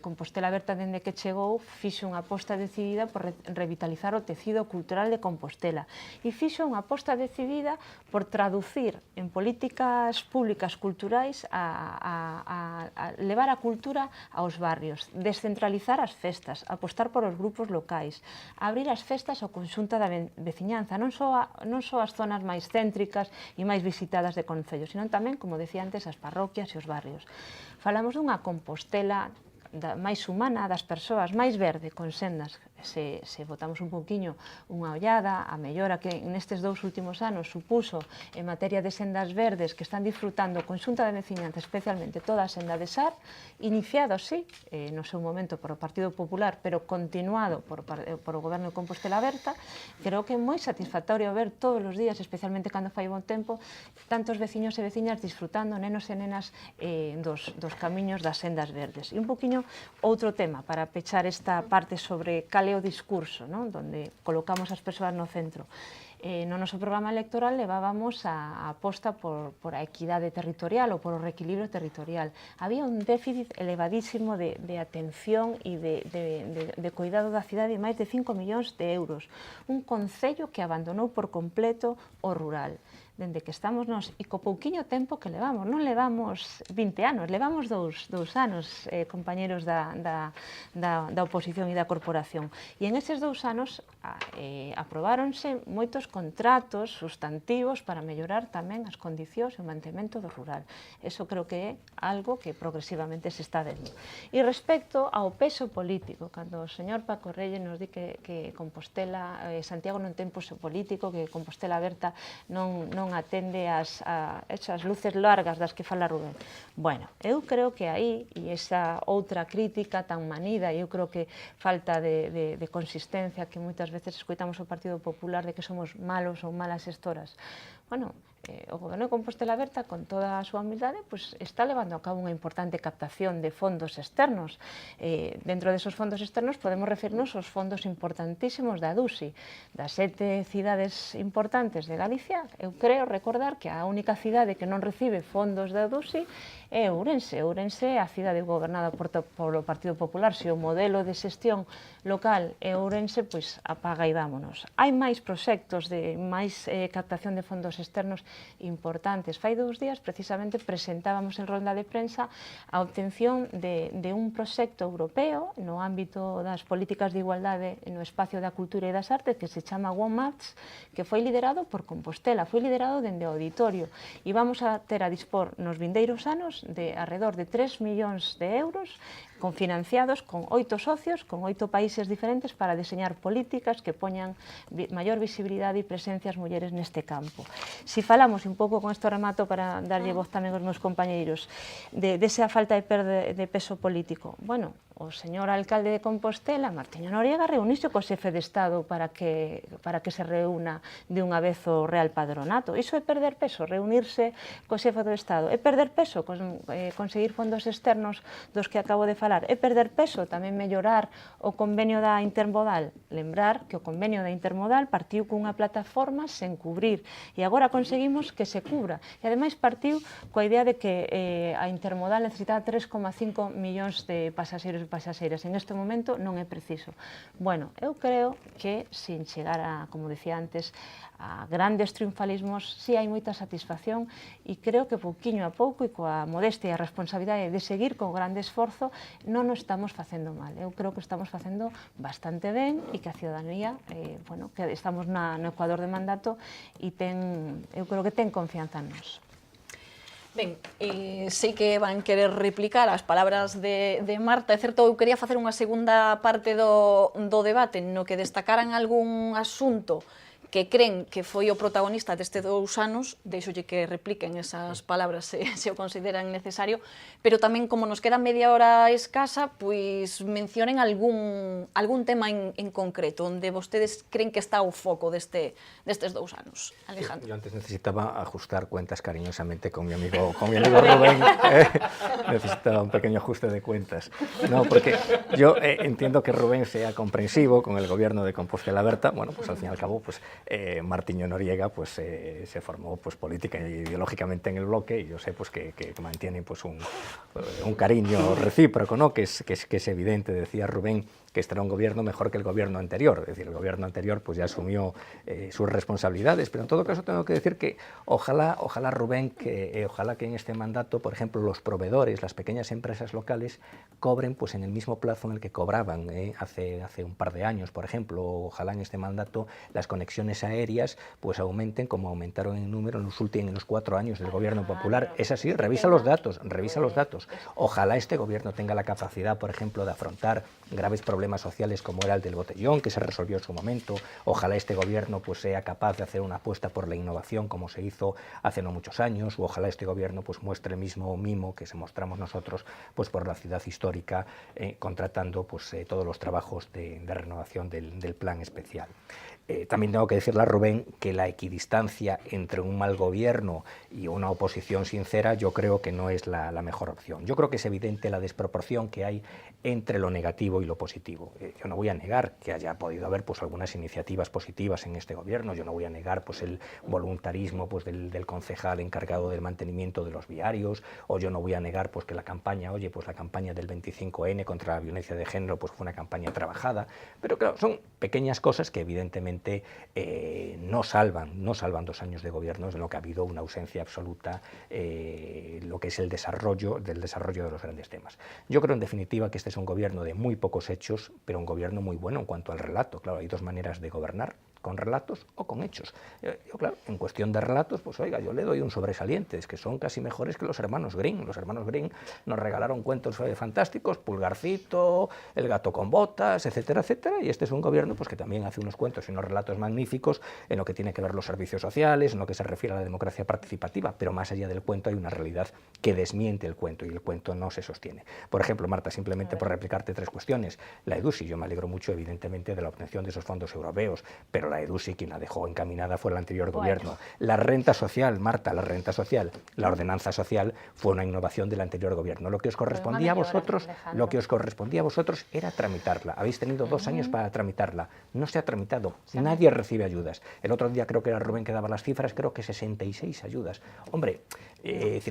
Compostela Aberta, dende que chegou, fixo unha aposta decidida por revitalizar o tecido cultural de Compostela e fixo unha aposta decidida por traducir en políticas públicas culturais a levar a cultura aos barrios, descentralizar as festas, apostar por os grupos locais, abrir as festas ao conxunto da veciñanza, non só as zonas máis céntricas e máis visitadas de concello, sino tamén, como decía antes, as parroquias e os barrios. Falamos dunha Compostela máis humana, das persoas, máis verde, con sendas. Se botamos un pouquiño unha ollada, a mellora que nestes 2 últimos anos supuso en materia de sendas verdes que están disfrutando conxunta de veciñanza, especialmente toda a senda de Sar, iniciado, sí, no seu momento por o Partido Popular, pero continuado por o Goberno de Compostela Aberta, creo que é moi satisfactorio ver todos os días, especialmente cando fai bon tempo, tantos veciños e veciñas disfrutando, nenos e nenas, dos camiños das sendas verdes. E un pouquiño outro tema para pechar esta parte sobre cal é o discurso, non? Donde colocamos as persoas no centro. No noso programa electoral levábamos a aposta por a equidade territorial ou por o reequilibrio territorial. Había un déficit elevadísimo de atención e de cuidado da cidade de máis de 5 millóns de euros. Un concello que abandonou por completo o rural. Dende que estamos nós, e co pouquiño tempo que levamos, non levamos 20 anos, levamos dous anos, compañeros da oposición e da corporación. E en eses 2 anos aprobáronse moitos contratos sustantivos para mellorar tamén as condicións e o mantemento do rural. Eso creo que é algo que progresivamente se está vendo. E respecto ao peso político, cando o señor Paco Reyes nos di que Compostela, Santiago non ten peso político, que Compostela Aberta non atende esas luces largas das que fala Rubén. Bueno, eu creo que aí, e esa outra crítica tan manida, eu creo que falta de consistencia que moitas veces escoitamos o Partido Popular de que somos malos ou malas gestoras. Bueno, o Goberno de Compostela Aberta, con toda a súa humildade, está levando a cabo unha importante captación de fondos externos. Dentro desos fondos externos podemos referirnos aos fondos importantísimos da DUSI. Das 7 cidades importantes de Galicia, eu creo recordar que a única cidade que non recibe fondos da DUSI é Ourense. Ourense é a cidade gobernada polo Partido Popular. Se o modelo de xestión local é Ourense, pois apaga e vámonos. Hai máis proxectos de máis captación de fondos externos importantes. Fai 2 días, precisamente, presentábamos en ronda de prensa a obtención de un proxecto europeo no ámbito das políticas de igualdade no espacio da cultura e das artes que se chama OneMarks, que foi liderado por Compostela, foi liderado dende o auditorio e vamos a ter a dispor nos vindeiros anos de alrededor de 3 millóns de euros confinanciados con 8 socios, con 8 países diferentes para deseñar políticas que poñan maior visibilidade e presencia as mulleres neste campo. Si falamos un pouco con isto remato para darlle voz tamén aos meus compañeiros desa falta de peso político, bueno, o señor alcalde de Compostela, Martiño Noriega, reuniuse co xefe de Estado para que se reúna de unha vez o Real Padronato. Iso é perder peso, reunirse co xefe do Estado. É perder peso conseguir fondos externos dos que acabo de falar. É perder peso tamén mellorar o convenio da Intermodal. Lembrar que o convenio da Intermodal partiu cunha plataforma sen cubrir e agora conseguimos que se cubra. E ademais partiu coa idea de que a Intermodal necesitaba 3,5 millóns de pasaxeiros e pasaxeiras. En este momento non é preciso. Bueno, eu creo que, sin chegar a, como decía antes, a grandes triunfalismos, si hai moita satisfacción e creo que pouquiño a pouco e coa modestia e a responsabilidade de seguir con grande esforzo non o estamos facendo mal. Eu creo que estamos facendo bastante ben e que a ciudadanía, que estamos no Ecuador de mandato e eu creo que ten confianza en nós. Ben, sei que van querer replicar as palabras de Marta. É certo, eu quería facer unha segunda parte do debate no que destacaran algún asunto que creen que foi o protagonista destes 2 anos, deixolle que repliquen esas palabras se o consideran necesario, pero tamén, como nos queda media hora escasa, pois mencionen algún tema en concreto, onde vostedes creen que está o foco destes 2 anos. Alejandro. Yo antes necesitaba ajustar cuentas cariñosamente con mi amigo Rubén. Necesitaba un pequeño ajuste de cuentas. No, porque yo entiendo que Rubén sea comprensivo con el gobierno de Compostela Aberta. Bueno, pues al fin y al cabo, pues Martiño Noriega pues se formó pues política e ideológicamente en el bloque, y yo sé pues que mantienen pues un cariño recíproco, ¿no? que es evidente. Decía Rubén que este era un gobierno mejor que el gobierno anterior, es decir, el gobierno anterior pues ya asumió sus responsabilidades, pero en todo caso tengo que decir que ojalá Rubén, ojalá que en este mandato, por ejemplo, los proveedores, las pequeñas empresas locales cobren pues en el mismo plazo en el que cobraban hace un par de años, por ejemplo. Ojalá en este mandato las conexiones aéreas pues aumenten como aumentaron en número en los 4 años del gobierno popular. Es así, revisa los datos. Ojalá este gobierno tenga la capacidad, por ejemplo, de afrontar graves problemas sociales como era el del botellón, que se resolvió en su momento. Ojalá este gobierno pues sea capaz de hacer una apuesta por la innovación como se hizo hace no muchos años, o ojalá este gobierno pues muestre el mismo mimo que se mostramos nosotros pues por la ciudad histórica, contratando pues todos los trabajos de renovación del plan especial. También tengo que decirle a Rubén que la equidistancia entre un mal gobierno y una oposición sincera yo creo que no es la mejor opción. Yo creo que es evidente la desproporción que hay entre lo negativo y lo positivo. Yo no voy a negar que haya podido haber pues algunas iniciativas positivas en este gobierno, yo no voy a negar pues el voluntarismo pues del concejal encargado del mantenimiento de los viarios, o yo no voy a negar pues que la campaña, la campaña del 25N contra la violencia de género pues fue una campaña trabajada, pero claro, son pequeñas cosas que evidentemente no salvan 2 años de gobierno, en lo que ha habido una ausencia absoluta lo que es el desarrollo de los grandes temas. Yo creo en definitiva que este es un gobierno de muy pocos hechos, pero un gobierno muy bueno en cuanto al relato. Claro, hay 2 maneras de gobernar, con relatos o con hechos. Yo, claro, en cuestión de relatos, pues oiga, yo le doy un sobresaliente, es que son casi mejores que los hermanos Grimm. Los hermanos Grimm nos regalaron cuentos fantásticos, Pulgarcito, El gato con botas, etcétera, etcétera, y este es un gobierno pues que también hace unos cuentos y unos relatos magníficos en lo que tiene que ver los servicios sociales, en lo que se refiere a la democracia participativa, pero más allá del cuento hay una realidad que desmiente el cuento, y el cuento no se sostiene. Por ejemplo, Marta, simplemente por replicarte 3 cuestiones, la EDUSI, yo me alegro mucho evidentemente de la obtención de esos fondos europeos, pero la EDUSI quien la dejó encaminada fue el anterior gobierno. La renta social, Marta, la renta social, la ordenanza social fue una innovación del anterior gobierno. Lo que os correspondía a vosotros, era tramitarla. Habéis tenido 2 años para tramitarla. No se ha tramitado. Nadie recibe ayudas. El otro día creo que era Rubén que daba las cifras, creo que 66 ayudas. Hombre,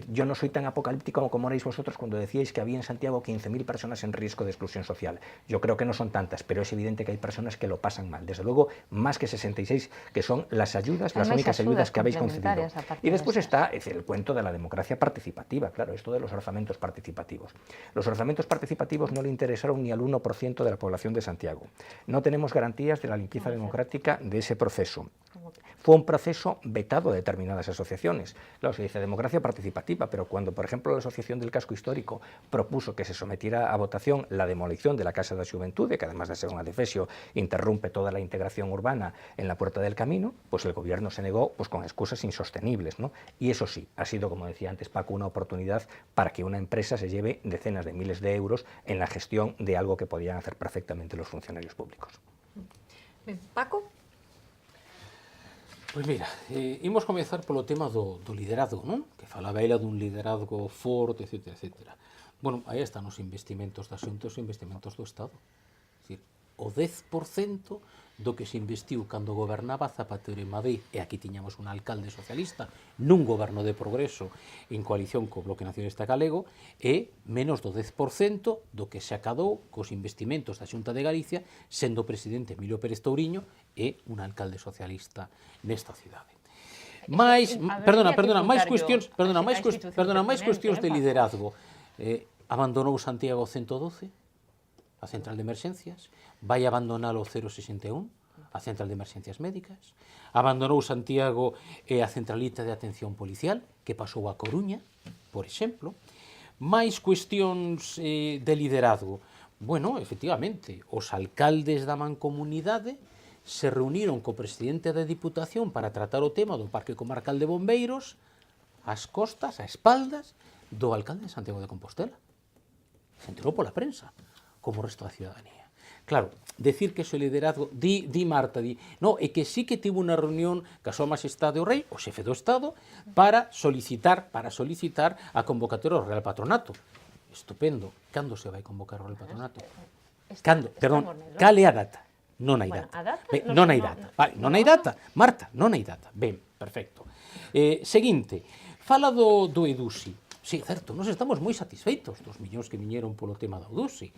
yo no soy tan apocalíptico como erais vosotros cuando decíais que había en Santiago 15.000 personas en riesgo de exclusión social. Yo creo que no son tantas, pero es evidente que hay personas que lo pasan mal. Desde luego, más que 66, que son las ayudas, las únicas ayudas que habéis concedido. Y después está el cuento de la democracia participativa, claro, esto de los orzamentos participativos. Los orzamentos participativos no le interesaron ni al 1% de la población de Santiago. No tenemos garantías de la limpieza democrática de ese proceso. Fue un proceso vetado a determinadas asociaciones. Claro, se dice democracia participativa, pero cuando, por ejemplo, la Asociación del Casco Histórico propuso que se sometiera a votación la demolición de la Casa de Xuventude, que además de ser un adefesio interrumpe toda la integración urbana en la Puerta del Camino, pues el gobierno se negó pues con excusas insostenibles, ¿no? Y eso sí, ha sido, como decía antes Paco, una oportunidad para que una empresa se lleve decenas de miles de euros en la gestión de algo que podían hacer perfectamente los funcionarios públicos. Paco? Pois mira, imos comezar polo tema do liderazgo, non? Que falaba ela dun liderazgo forte, etc. Bueno, aí están os investimentos da Xunta e os investimentos do Estado. É dicir, o 10% do que se investiu cando gobernaba Zapatero en Madrid, e aquí tiñamos un alcalde socialista nun goberno de progreso en coalición co Bloque Nacionalista Galego, e menos do 10% do que se acadou cos investimentos da Xunta de Galicia, sendo o presidente Emilio Pérez Touriño e un alcalde socialista nesta cidade. Mais cuestións de liderazgo. Abandonou Santiago 112, a central de emerxencias, vai abandonar o 061, a central de emerxencias médicas, abandonou Santiago a centralita de atención policial, que pasou a Coruña, por exemplo. Mais cuestións de liderazgo. Bueno, efectivamente, os alcaldes da mancomunidade se reuniron co presidente da Diputación para tratar o tema do Parque Comarcal de Bombeiros ás costas, a espaldas, do alcalde de Santiago de Compostela. Se enterou pola prensa, como o resto da ciudadanía. Claro, decir que ese liderazgo, di Marta, no, é que sí que tivo unha reunión ca súa majestade o rei, o xefe do Estado, para solicitar a convocatoria ao Real Patronato. Estupendo. Cando se vai convocar ao Real Patronato? Cando? Perdón, cal é a data? Non hai data. A data? Non hai data. Vale, non hai data. Marta, non hai data. Ben, perfecto. Seguinte, fala do EDUSI. Sí, certo, nós estamos moi satisfeitos dos millóns que viñeron polo tema da EDUSI.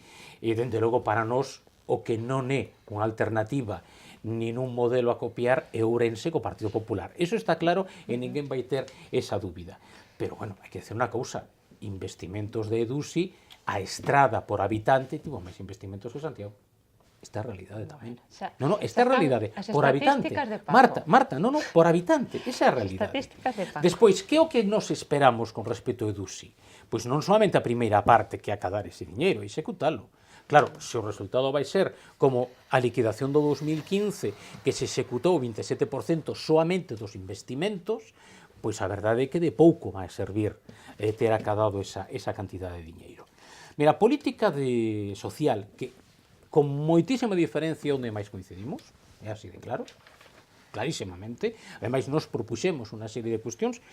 E, dende logo, para nós, o que non é unha alternativa nin un modelo a copiar é Ourense co Partido Popular. Eso está claro e ninguén vai ter esa dúbida. Pero, bueno, hai que decir unha cousa. Investimentos de EDUSI, a estrada por habitante tivo máis investimentos que Santiago. Esta é a realidade tamén. Non, esta é a realidade. Por habitante. Marta, non, por habitante. Esa é a realidade. Despois, que é o que nos esperamos con respecto ao EDUSI? Pois non solamente a primeira parte que é acadar ese diñeiro, executalo. Claro, se o resultado vai ser como a liquidación do 2015, que se executou o 27% soamente dos investimentos, pois a verdade é que de pouco vai servir ter acadado esa cantidade de diñeiro. Mira, a política social, que con moitísima diferencia onde máis coincidimos, é así de claro, clarísimamente, ademais nos propuxemos unha serie de cuestións,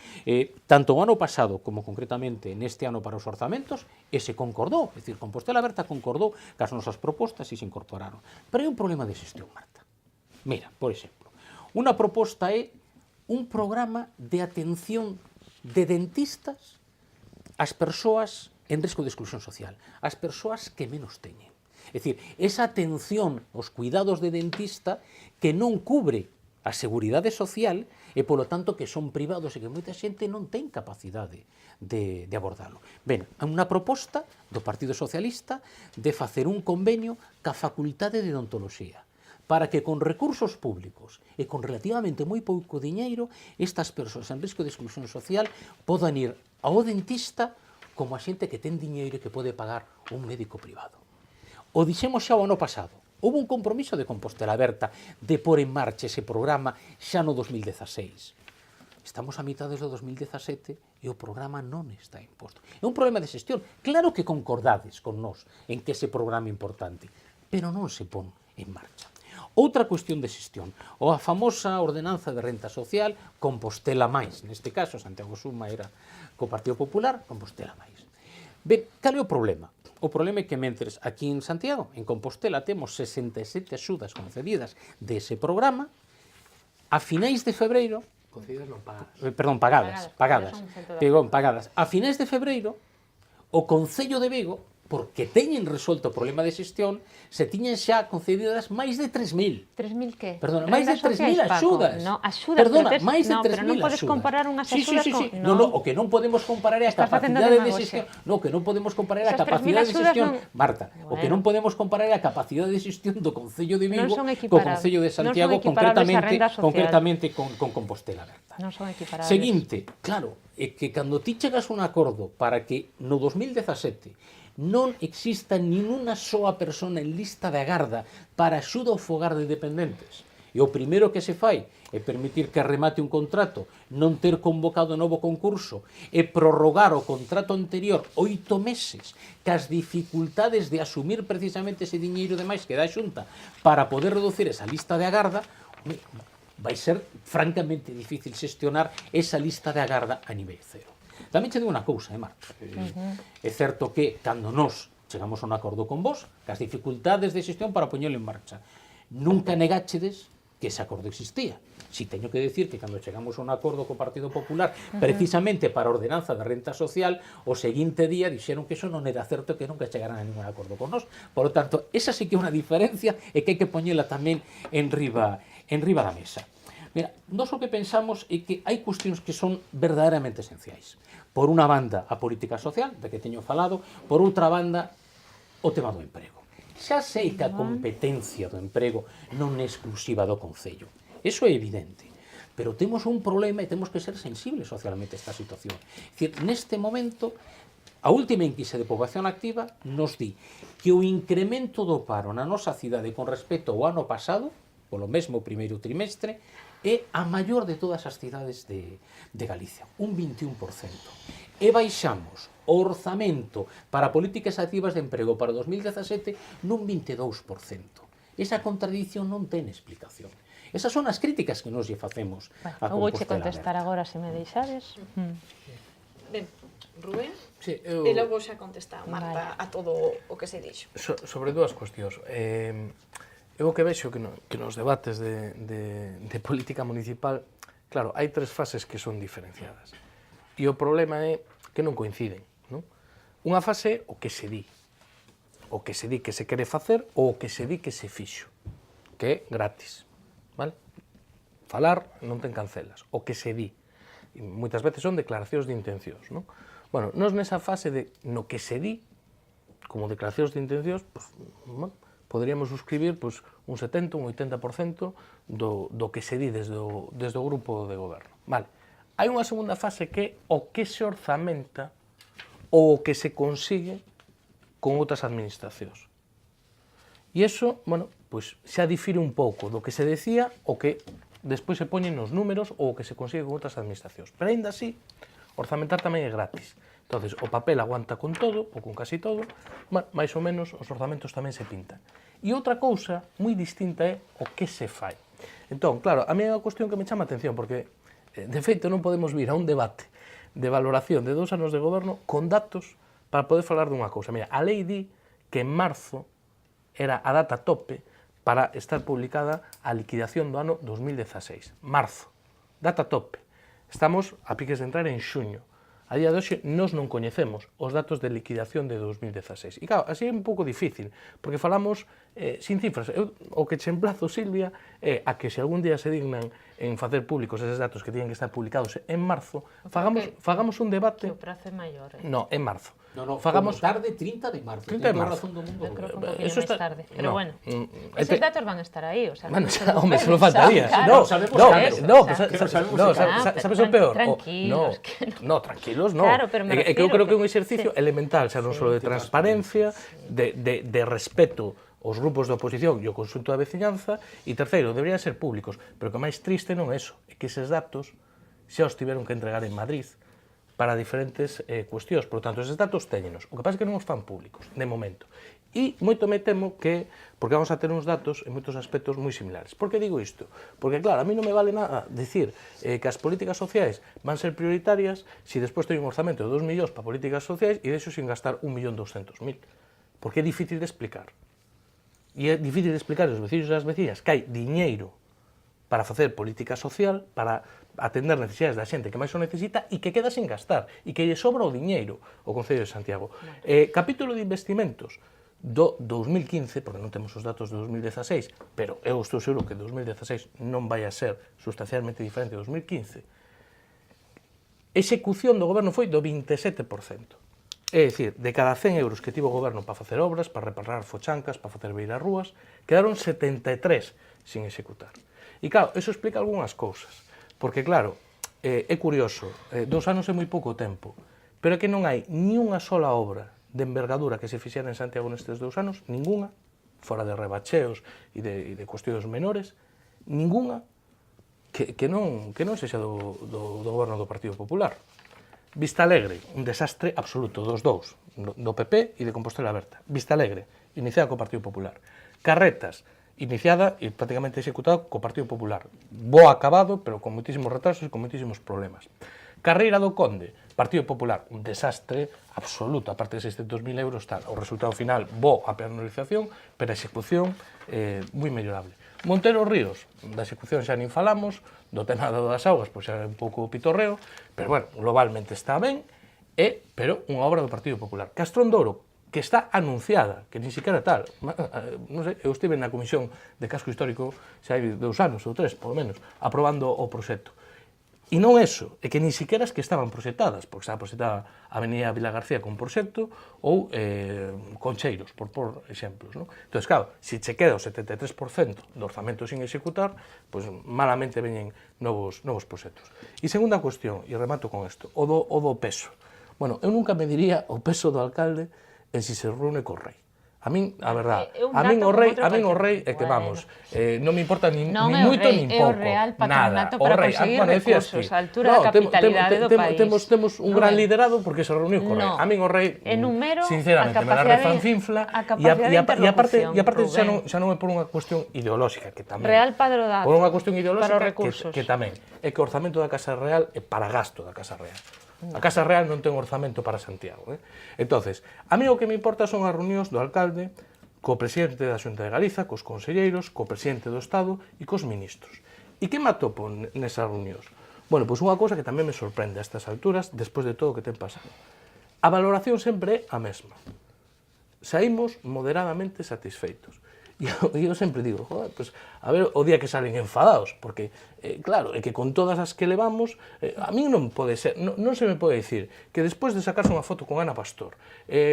tanto o ano pasado como concretamente neste ano para os orzamentos, e se concordou, é dicir, Compostela Aberta concordou que as nosas propostas se incorporaron. Pero hai un problema de xestión, Marta. Mira, por exemplo, unha proposta é un programa de atención de dentistas ás persoas en risco de exclusión social, ás persoas que menos teñen. É dicir, esa atención aos cuidados de dentista que non cubre a seguridade social e, polo tanto, que son privados e que moita xente non ten capacidade de abordalo. Ben, unha proposta do Partido Socialista de facer un convenio ca Facultade de Odontoloxía para que con recursos públicos e con relativamente moi pouco diñeiro estas persoas en risco de exclusión social podan ir ao dentista como a xente que ten diñeiro e que pode pagar un médico privado. O dixemos xa o ano pasado. Houve un compromiso de Compostela Aberta de pôr en marcha ese programa xa no 2016. Estamos a mitades do 2017 e o programa non está imposto. É un problema de xestión. Claro que concordades con nós en que ese programa é importante, pero non se pon en marcha. Outra cuestión de xestión, a famosa ordenanza de renta social, Compostela máis. Neste caso, Santiago Suma era co Partido Popular, Compostela máis. Ben, cal é o problema? O problema é que mentres aquí en Santiago, en Compostela, temos 67 axudas concedidas dese programa, a finais de febreiro, concedidas non pagadas. Perdón, pagadas. A finais de febreiro, o Concello de Vigo, porque teñen resolto o problema de xestión, se tiñen xa concedidas máis de 3.000. 3.000 que? Perdona, máis de 3.000 axudas. No, axudas. Perdona, máis de 3.000 axudas. Pero non podes comparar unhas axudas con... No, o que non podemos comparar é a capacidade de xestión. No, o que non podemos comparar é a capacidade de xestión. Marta, o que non podemos comparar é a capacidade de xestión do Concello de Vigo co Concello de Santiago, concretamente con Compostela Aberta. Non son equiparables. Seguinte, claro, é que cando ti chegas a un acordo para que no 2017 non exista nin unha soa persona en lista de agarda para axuda ao fogar de dependentes. E o primeiro que se fai é permitir que remate un contrato, non ter convocado novo concurso e prorrogar o contrato anterior 8 meses cas dificultades de asumir precisamente ese diñeiro de máis que dá a Xunta para poder reducir esa lista de agarda, vai ser francamente difícil xestionar esa lista de agarda a nivel cero. Tamén che digo unha cousa, Marta? É certo que, cando nós chegamos a un acordo con vos, as dificultades de xestión para poñelo en marcha, nunca negáchedes que ese acordo existía. Si teño que decir que cando chegamos a un acordo co Partido Popular, precisamente para a ordenanza da renta social, o seguinte día dixeron que eso non era certo, que nunca chegaran a ningún acordo con nós. Por lo tanto, esa sí que é unha diferencia e que hai que poñela tamén en riba da mesa. Mira, nós o que pensamos é que hai cuestións que son verdadeiramente esenciais. Por unha banda, a política social, da que teño falado, por outra banda, o tema do emprego. Xa sei que a competencia do emprego non é exclusiva do Concello. Eso é evidente. Pero temos un problema e temos que ser sensibles socialmente a esta situación. É dicir, neste momento, a última enquisa de poboación activa nos di que o incremento do paro na nosa cidade con respecto ao ano pasado, polo mesmo primeiro trimestre, é a maior de todas as cidades de Galicia, un 21%. E baixamos o orzamento para políticas activas de emprego para 2017 nun 22%. Esa contradición non ten explicación. Esas son as críticas que nos lle facemos a Compostela Aberta. Vouche contestar agora, se me deixades. Ben, Rubén, sí, e logo xa contesta Marta a todo o que se dixo. Sobre dúas cuestións. Eu o que vexo que nos debates de política municipal, claro, hai tres fases que son diferenciadas. E o problema é que non coinciden, non? Unha fase é o que se di. O que se di que se quere facer ou o que se di que se fixo, que é gratis, vale? Falar non ten cancelas, o que se di. E moitas veces son declaracións de intencións, non? Bueno, nós nesa fase de no que se di, como declaracións de intencións, pues, bueno, poderíamos suscribir pues, un 70, un 80% do que se di desde o grupo de goberno. Vale. Hai unha segunda fase que é o que se orzamenta ou o que se consigue con outras administracións. E iso, bueno, pues, xa difire un pouco do que se decía o que despois se poñen nos números ou o que se consigue con outras administracións. Pero aínda así, orzamentar tamén é gratis. Entonces, o papel aguanta con todo, ou con casi todo, máis ou menos os orzamentos tamén se pintan. E outra cousa moi distinta é o que se fai. Entón, claro, a mí é unha cuestión que me chama a atención, porque, de feito, non podemos vir a un debate de valoración de 2 anos de goberno con datos para poder falar dunha cousa. Mira, a lei di que en marzo era a data tope para estar publicada a liquidación do ano 2016. Marzo, data tope. Estamos a piques de entrar en xuño. A día de hoxe, nós non coñecemos os datos de liquidación de 2016. E claro, así é un pouco difícil, porque falamos sin cifras. O que che emplazo, Silvia, é a que se algún día se dignan en facer públicos eses datos que tienen que estar publicados en marzo, fagamos un debate... O prazo é maior, No, en marzo. No, fagamos tarde 30 de marzo. 30 de marzo. Eu creo que un poquinho máis tarde. Pero bueno, esos datos van a estar aí. O sea, bueno, home, se non faltaría. Sabes o peor? Tranquilos. No, tranquilos, no. Claro, pero me refiero... Eu creo que é un exercicio elemental, xa non só de transparencia, de respeto aos grupos de oposición e o consulto da veciñanza, e terceiro, deberían ser públicos, pero o que máis triste non é eso, é que eses datos xa os tiveron que entregar en Madrid para diferentes cuestións. Por tanto, eses datos téñenos. O que pasa é que non os fan públicos, de momento. E moito me temo que, porque vamos a ter uns datos en moitos aspectos moi similares. Por que digo isto? Porque, claro, a mí non me vale nada dicir que as políticas sociais van ser prioritarias se despois teño un orzamento de 2 millóns para políticas sociais e deixo sin gastar 1.200.000. Porque é difícil de explicar. E é difícil de explicar aos veciños e as veciñas que hai diñeiro para facer política social, para atender necesidades da xente que máis o necesita e que queda sin gastar, e que lle sobra o diñeiro o Concello de Santiago. Capítulo de investimentos do 2015, porque non temos os datos de 2016, pero eu estou seguro que 2016 non vai a ser sustancialmente diferente de 2015, execución do goberno foi do 27%. É dicir, de cada 100 euros que tivo o goberno para facer obras, para reparar fochancas, para facer beiras rúas, quedaron 73 sin executar. E claro, eso explica algunhas cousas. Porque, claro, é curioso, 2 anos é moi pouco tempo, pero é que non hai ni unha sola obra de envergadura que se fixera en Santiago nestes 2 anos, ninguna, fora de rebacheos e de cuestións menores, ninguna que non sexa do goberno do Partido Popular. Vista Alegre, un desastre absoluto dos dous, do PP e de Compostela Aberta. Vista Alegre, iniciada co Partido Popular. Carretas, iniciada e prácticamente executada co Partido Popular. Bo acabado, pero con moitísimos retrasos e con moitísimos problemas. Carreira do Conde, Partido Popular, un desastre absoluto, aparte de 600.000 euros, tal. O resultado final, bo a penalización, pero a execución moi mellorable. Montero Ríos, da execución xa nin falamos, do tema das augas, pois é un pouco pitorreo, pero bueno, globalmente está ben, pero unha obra do Partido Popular. Castrón de Ouro, que está anunciada, que nin siquiera tal, non sei, eu estive na Comisión de Casco Histórico xa hai 2 anos ou 3, polo menos, aprobando o proxecto. E non eso, é que nin siquiera as que estaban proxectadas, porque estaba proxectada a Avenida Vila García con proxecto ou Concheiros, por exemplos. Non? Entón, claro, se che queda o 73% do orzamento sin executar, pois malamente veñen novos proxectos. E segunda cuestión, e remato con isto, o do peso. Bueno, eu nunca me diría o peso do alcalde en si se reúne co rei. A min, a verdad, a min o rei é que, vamos, non me importa ni moito nin pouco. Non é o real patronato para conseguir recursos, a altura da capitalidade do país. Temos un gran liderado porque se reuniu co rei. A min o rei, sinceramente, me la refanfinfla e aparte xa non é por unha cuestión ideolóxica, que tamén. Real patronato por unha cuestión ideolóxica que tamén. É que o orzamento da Casa Real é para gasto da Casa Real. A Casa Real non ten orzamento para Santiago. Entonces, a mí o que me importa son as reunións do alcalde co presidente da Xunta de Galiza, cos conselleiros, co presidente do Estado e cos ministros. E que me atopo nesas reunións? Bueno, pois unha cousa que tamén me sorprende a estas alturas, despois de todo o que ten pasado. A valoración sempre é a mesma. Saímos moderadamente satisfeitos. E eu sempre digo, joder, pues, a ver o día que salen enfadados, porque, claro, é que con todas as que levamos, a mí non pode ser, non se me pode dicir que despois de sacarse unha foto con Ana Pastor,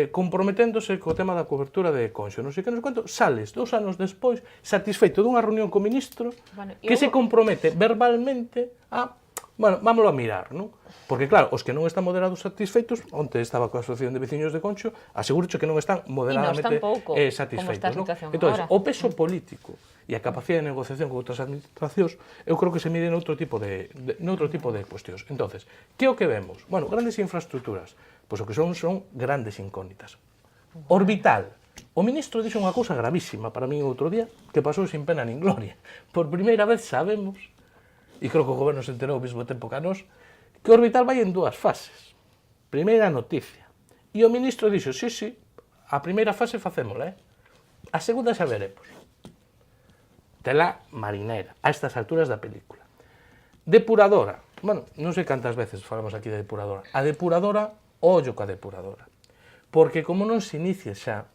comprometéndose co tema da cobertura de Conxo, non sei que, non sei quanto, sales 2 anos despois satisfeito dunha reunión co ministro que se compromete verbalmente a, bueno, vámoslo a mirar, non? Porque, claro, os que non están moderados satisfeitos, onte estaba coa Asociación de Veciños de Conxo, aseguro que non están moderadamente satisfeitos. Entón, o peso político e a capacidade de negociación con outras administracións, eu creo que se mide noutro tipo de cuestións. Entón, que o que vemos? Bueno, grandes infraestructuras, pois o que son grandes incógnitas. Orbital. O ministro dixo unha cousa gravísima para min outro día, que pasou sin pena nin gloria. Por primeira vez sabemos, e creo que o goberno se enterou ao mesmo tempo que a nós, que o Orbital vai en 2 fases. Primeira noticia. E o ministro dixo, sí, a primeira fase facémola, a segunda xa veremos. Tela marinera, a estas alturas da película. Depuradora. Bueno, non sei cantas veces falamos aquí de depuradora. A depuradora, ollo coa depuradora. Porque como non se inicie xa,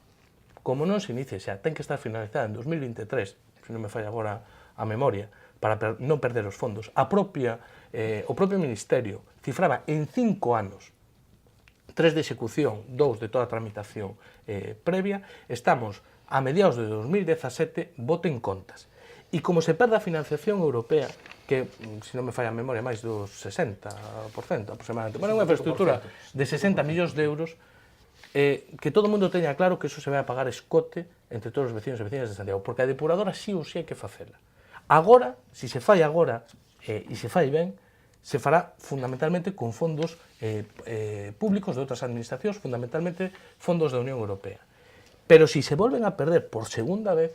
ten que estar finalizada en 2023, se non me falla agora a memoria, para non perder os fondos. O propio Ministerio cifraba en 5 anos 3 de execución, 2 de toda a tramitación previa, estamos a mediados de 2017, voten contas. E como se perde a financiación europea, que, se non me falla a memoria, máis do 60% aproximadamente, bueno, unha infraestructura de 60 millóns de euros, que todo o mundo teña claro que eso se vai a pagar escote entre todos os vecinos e vecinas de Santiago, porque a depuradora sí ou sí hai que facela. Agora, se se fai agora, e se fai ben, se fará fundamentalmente con fondos públicos de outras administracións, fundamentalmente fondos da Unión Europea. Pero se se volven a perder por segunda vez,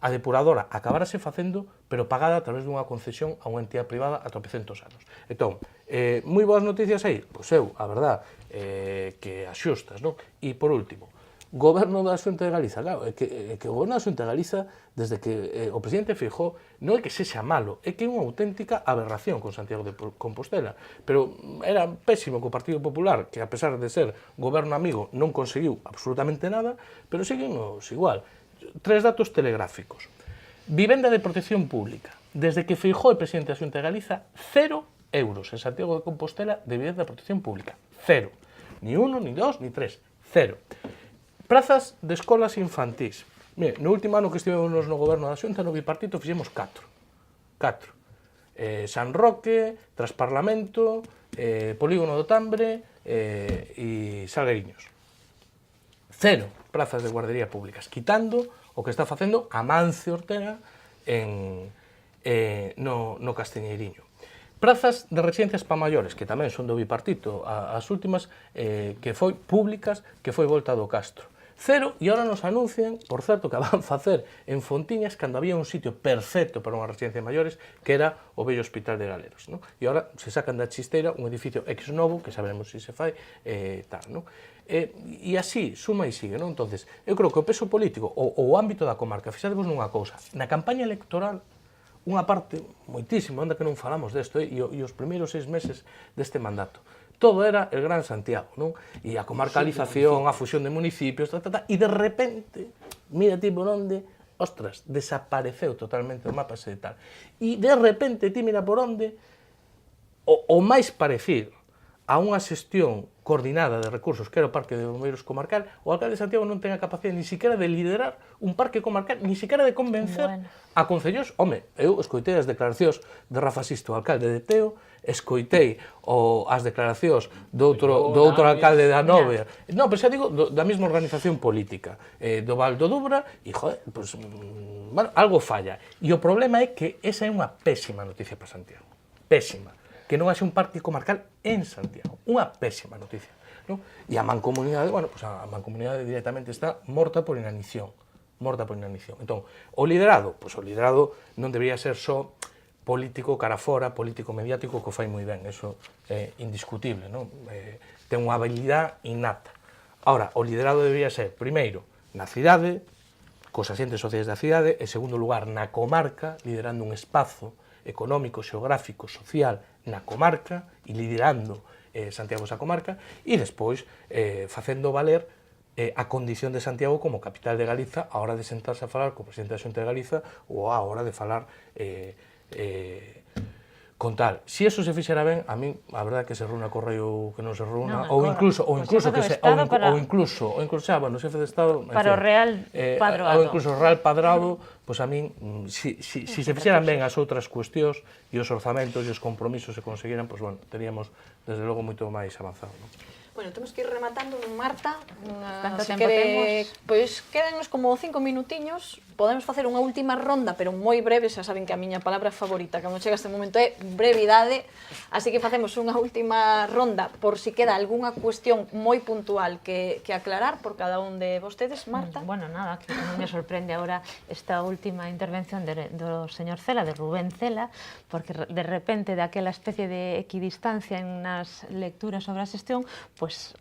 a depuradora acabarase facendo, pero pagada a través dunha concesión a unha entidade privada a tropececentos anos. Entón, moi boas noticias aí? Pois eu, a verdad, que as xustas, non? E por último, goberno da Xunta de Galiza, claro, é que o goberno da Xunta de Galiza, desde que o presidente Feijóo, non é que sexa malo, é que é unha auténtica aberración con Santiago de Compostela, pero era pésimo co Partido Popular, que a pesar de ser goberno amigo non conseguiu absolutamente nada, pero seguimos igual. 3 datos telegráficos. Vivenda de protección pública. Desde que Feijóo é presidente da Xunta de Galiza, 0 euros en Santiago de Compostela de vivenda de protección pública. 0. Ni 1, ni 2, ni 3. 0. Prazas de escolas infantís. Mire, no último ano que estivemos no goberno da Xunta, no bipartito, fixemos 4. San Roque, Trasparlamento, Polígono do Tambre e Salgueiriños. 0 prazas de guardería públicas, quitando o que está facendo Amancio Ortega no Castiñeiriño. Prazas de residencias para maiores, que tamén son do bipartito, as últimas que foi públicas, que foi Volta do Castro. 0, e agora nos anuncian, por certo, que van facer en Fontiñas cando había un sitio perfecto para unha residencia de maiores, que era o vello Hospital de Galeros, non? E agora se sacan da chisteira un edificio ex novo, que saberemos se fai, tal, non? E así, suma e sigue, non? Entonces, eu creo que o peso político, o ámbito da comarca, fixadevos nunha cousa, na campaña electoral, unha parte, moitísimo, anda que non falamos desto, e os primeiros 6 meses deste mandato, todo era el Gran Santiago, non? E a comarcalización, a fusión de municipios, e de repente, mira ti por onde, ostras, desapareceu totalmente o mapa ese de tal. E de repente, ti mira por onde, o máis parecido a unha xestión coordinada de recursos que era o Parque de Bombeiros Comarcal, o alcalde de Santiago non ten a capacidade ni siquiera de liderar un parque comarcal, ni siquiera de convencer a concellos. Home, eu escoitei as declaracións de Rafa Sisto, o alcalde de Teo, escoitei as declaracións do outro alcalde da Nove, non, pero xa digo, da mesma organización política, do Val do Dubra, e, joder, pues, bueno, algo falla. E o problema é que esa é unha pésima noticia para Santiago. Pésima. Que non haxe un parque comarcal en Santiago. Unha pésima noticia, non? E a mancomunidade, bueno, pues a mancomunidade directamente está morta por inanición. Entón, o liderado non debería ser só político cara fora, político mediático, que o fai moi ben, eso é indiscutible, non? Ten unha habilidade innata. Ahora, o liderado debería ser, primeiro, na cidade, cos axentes sociais da cidade, en segundo lugar, na comarca, liderando un espazo económico, xeográfico, social na comarca e liderando Santiago esa comarca, e despois facendo valer a condición de Santiago como capital de Galiza a hora de sentarse a falar co presidente da Xunta de Galiza ou a hora de falar con tal. Si eso se fixera ben, a min, a verdade que se reúna Correio que non se reúna, ou incluso que se ou incluso, xa, bueno, o xefe de Estado para o Real Padrado. Ou incluso o Real Padrado, pois a min, si se fixeran ben as outras cuestións e os orzamentos e os compromisos se conseguiran, pois bueno, teríamos desde logo moito máis avanzado, non? Bueno, temos que ir rematando, Marta. Canto Se tempo temos? Pois quédanos como 5 minutiños. Podemos facer unha última ronda, pero moi breve. Xa saben que a miña palabra favorita cando chega este momento é brevidade. Así que facemos unha última ronda por si queda algunha cuestión moi puntual que aclarar por cada un de vostedes. Marta. Bueno, nada, que non me sorprende agora esta última intervención do señor Cela, de Rubén Cela, porque de repente daquela especie de equidistancia en nas lecturas sobre a xestión, pois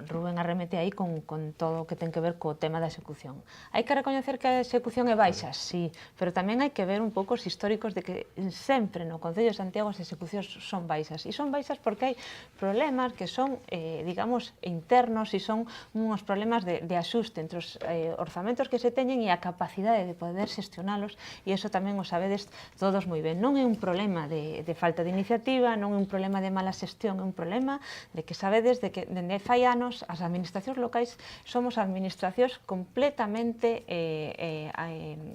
Rubén arremete aí con todo o que ten que ver co tema da execución. Hai que recoñecer que a execución é baixa, sí, pero tamén hai que ver un pouco os históricos de que sempre no Concello de Santiago as execucións son baixas. E son baixas porque hai problemas que son, digamos, internos e son uns problemas de axuste entre os orzamentos que se teñen e a capacidade de poder xestionalos, e iso tamén o sabedes todos moi ben. Non é un problema de falta de iniciativa, non é un problema de mala xestión, é un problema de que sabedes de que dende fai anos as administracións locais somos administracións completamente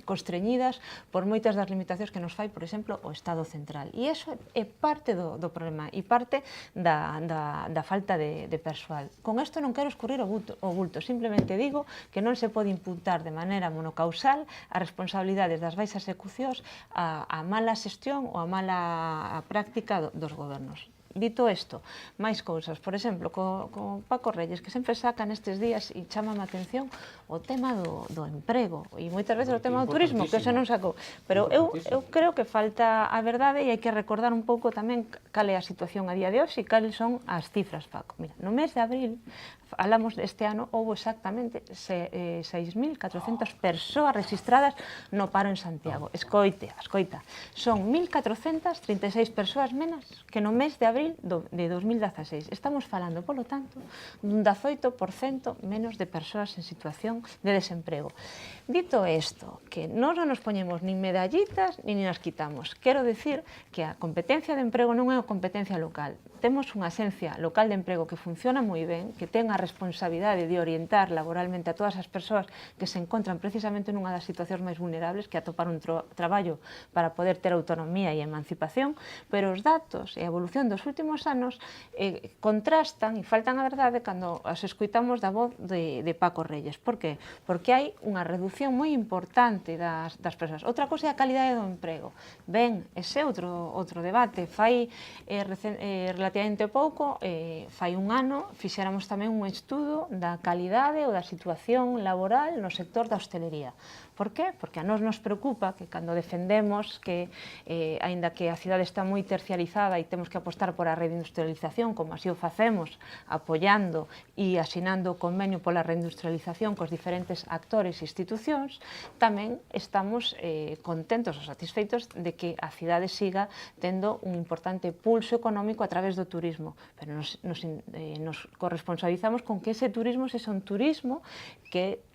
constreñidas por moitas das limitacións que nos fai, por exemplo, o Estado central. E iso é parte do problema e parte da falta de persoal. Con isto non quero escurrir o bulto, simplemente digo que non se pode imputar de maneira monocausal as responsabilidades das baixas execucións a mala xestión ou a mala práctica dos gobernos. Dito isto, máis cousas, por exemplo, co Paco Reyes, que sempre saca nestes días e chama a atención o tema do emprego e moitas veces o tema do turismo, que se non sacou. Pero eu creo que falta a verdade e hai que recordar un pouco tamén cal é a situación a día de hoxe e cales son as cifras, Paco. Mira, no mes de abril, falamos deste ano, houve exactamente 6.400 persoas registradas no paro en Santiago. Escoita, son 1.436 persoas menos que no mes de abril de 2016. Estamos falando, polo tanto, dun 18% menos de persoas en situación de desemprego. Dito isto, que non nos poñemos nin medallitas nin as quitamos. Quero dicir que a competencia de emprego non é unha competencia local. Temos unha axencia local de emprego que funciona moi ben, que ten a responsabilidade de orientar laboralmente a todas as persoas que se encontran precisamente nunha das situacións máis vulnerables, que atopar un traballo para poder ter autonomía e emancipación, pero os datos e a evolución dos últimos anos contrastan e faltan a verdade cando as escoitamos da voz de Paco Reyes. Por que? Porque hai unha reducción moi importante das persoas. Outra cousa é a calidade do emprego. Ben, ese outro debate. Fai relativamente pouco, fai un ano, fixéramos tamén un estudo da calidade ou da situación laboral no sector da hostelería. Por qué? Porque a nós nos preocupa que cando defendemos que, aínda que a cidade está moi terciarizada e temos que apostar por a reindustrialización, como así o facemos, apoiando e asinando o convenio pola reindustrialización cos diferentes actores e institucións, tamén estamos contentos ou satisfeitos de que a cidade siga tendo un importante pulso económico a través do turismo. Pero nos corresponsabilizamos con que ese turismo sexa un turismo que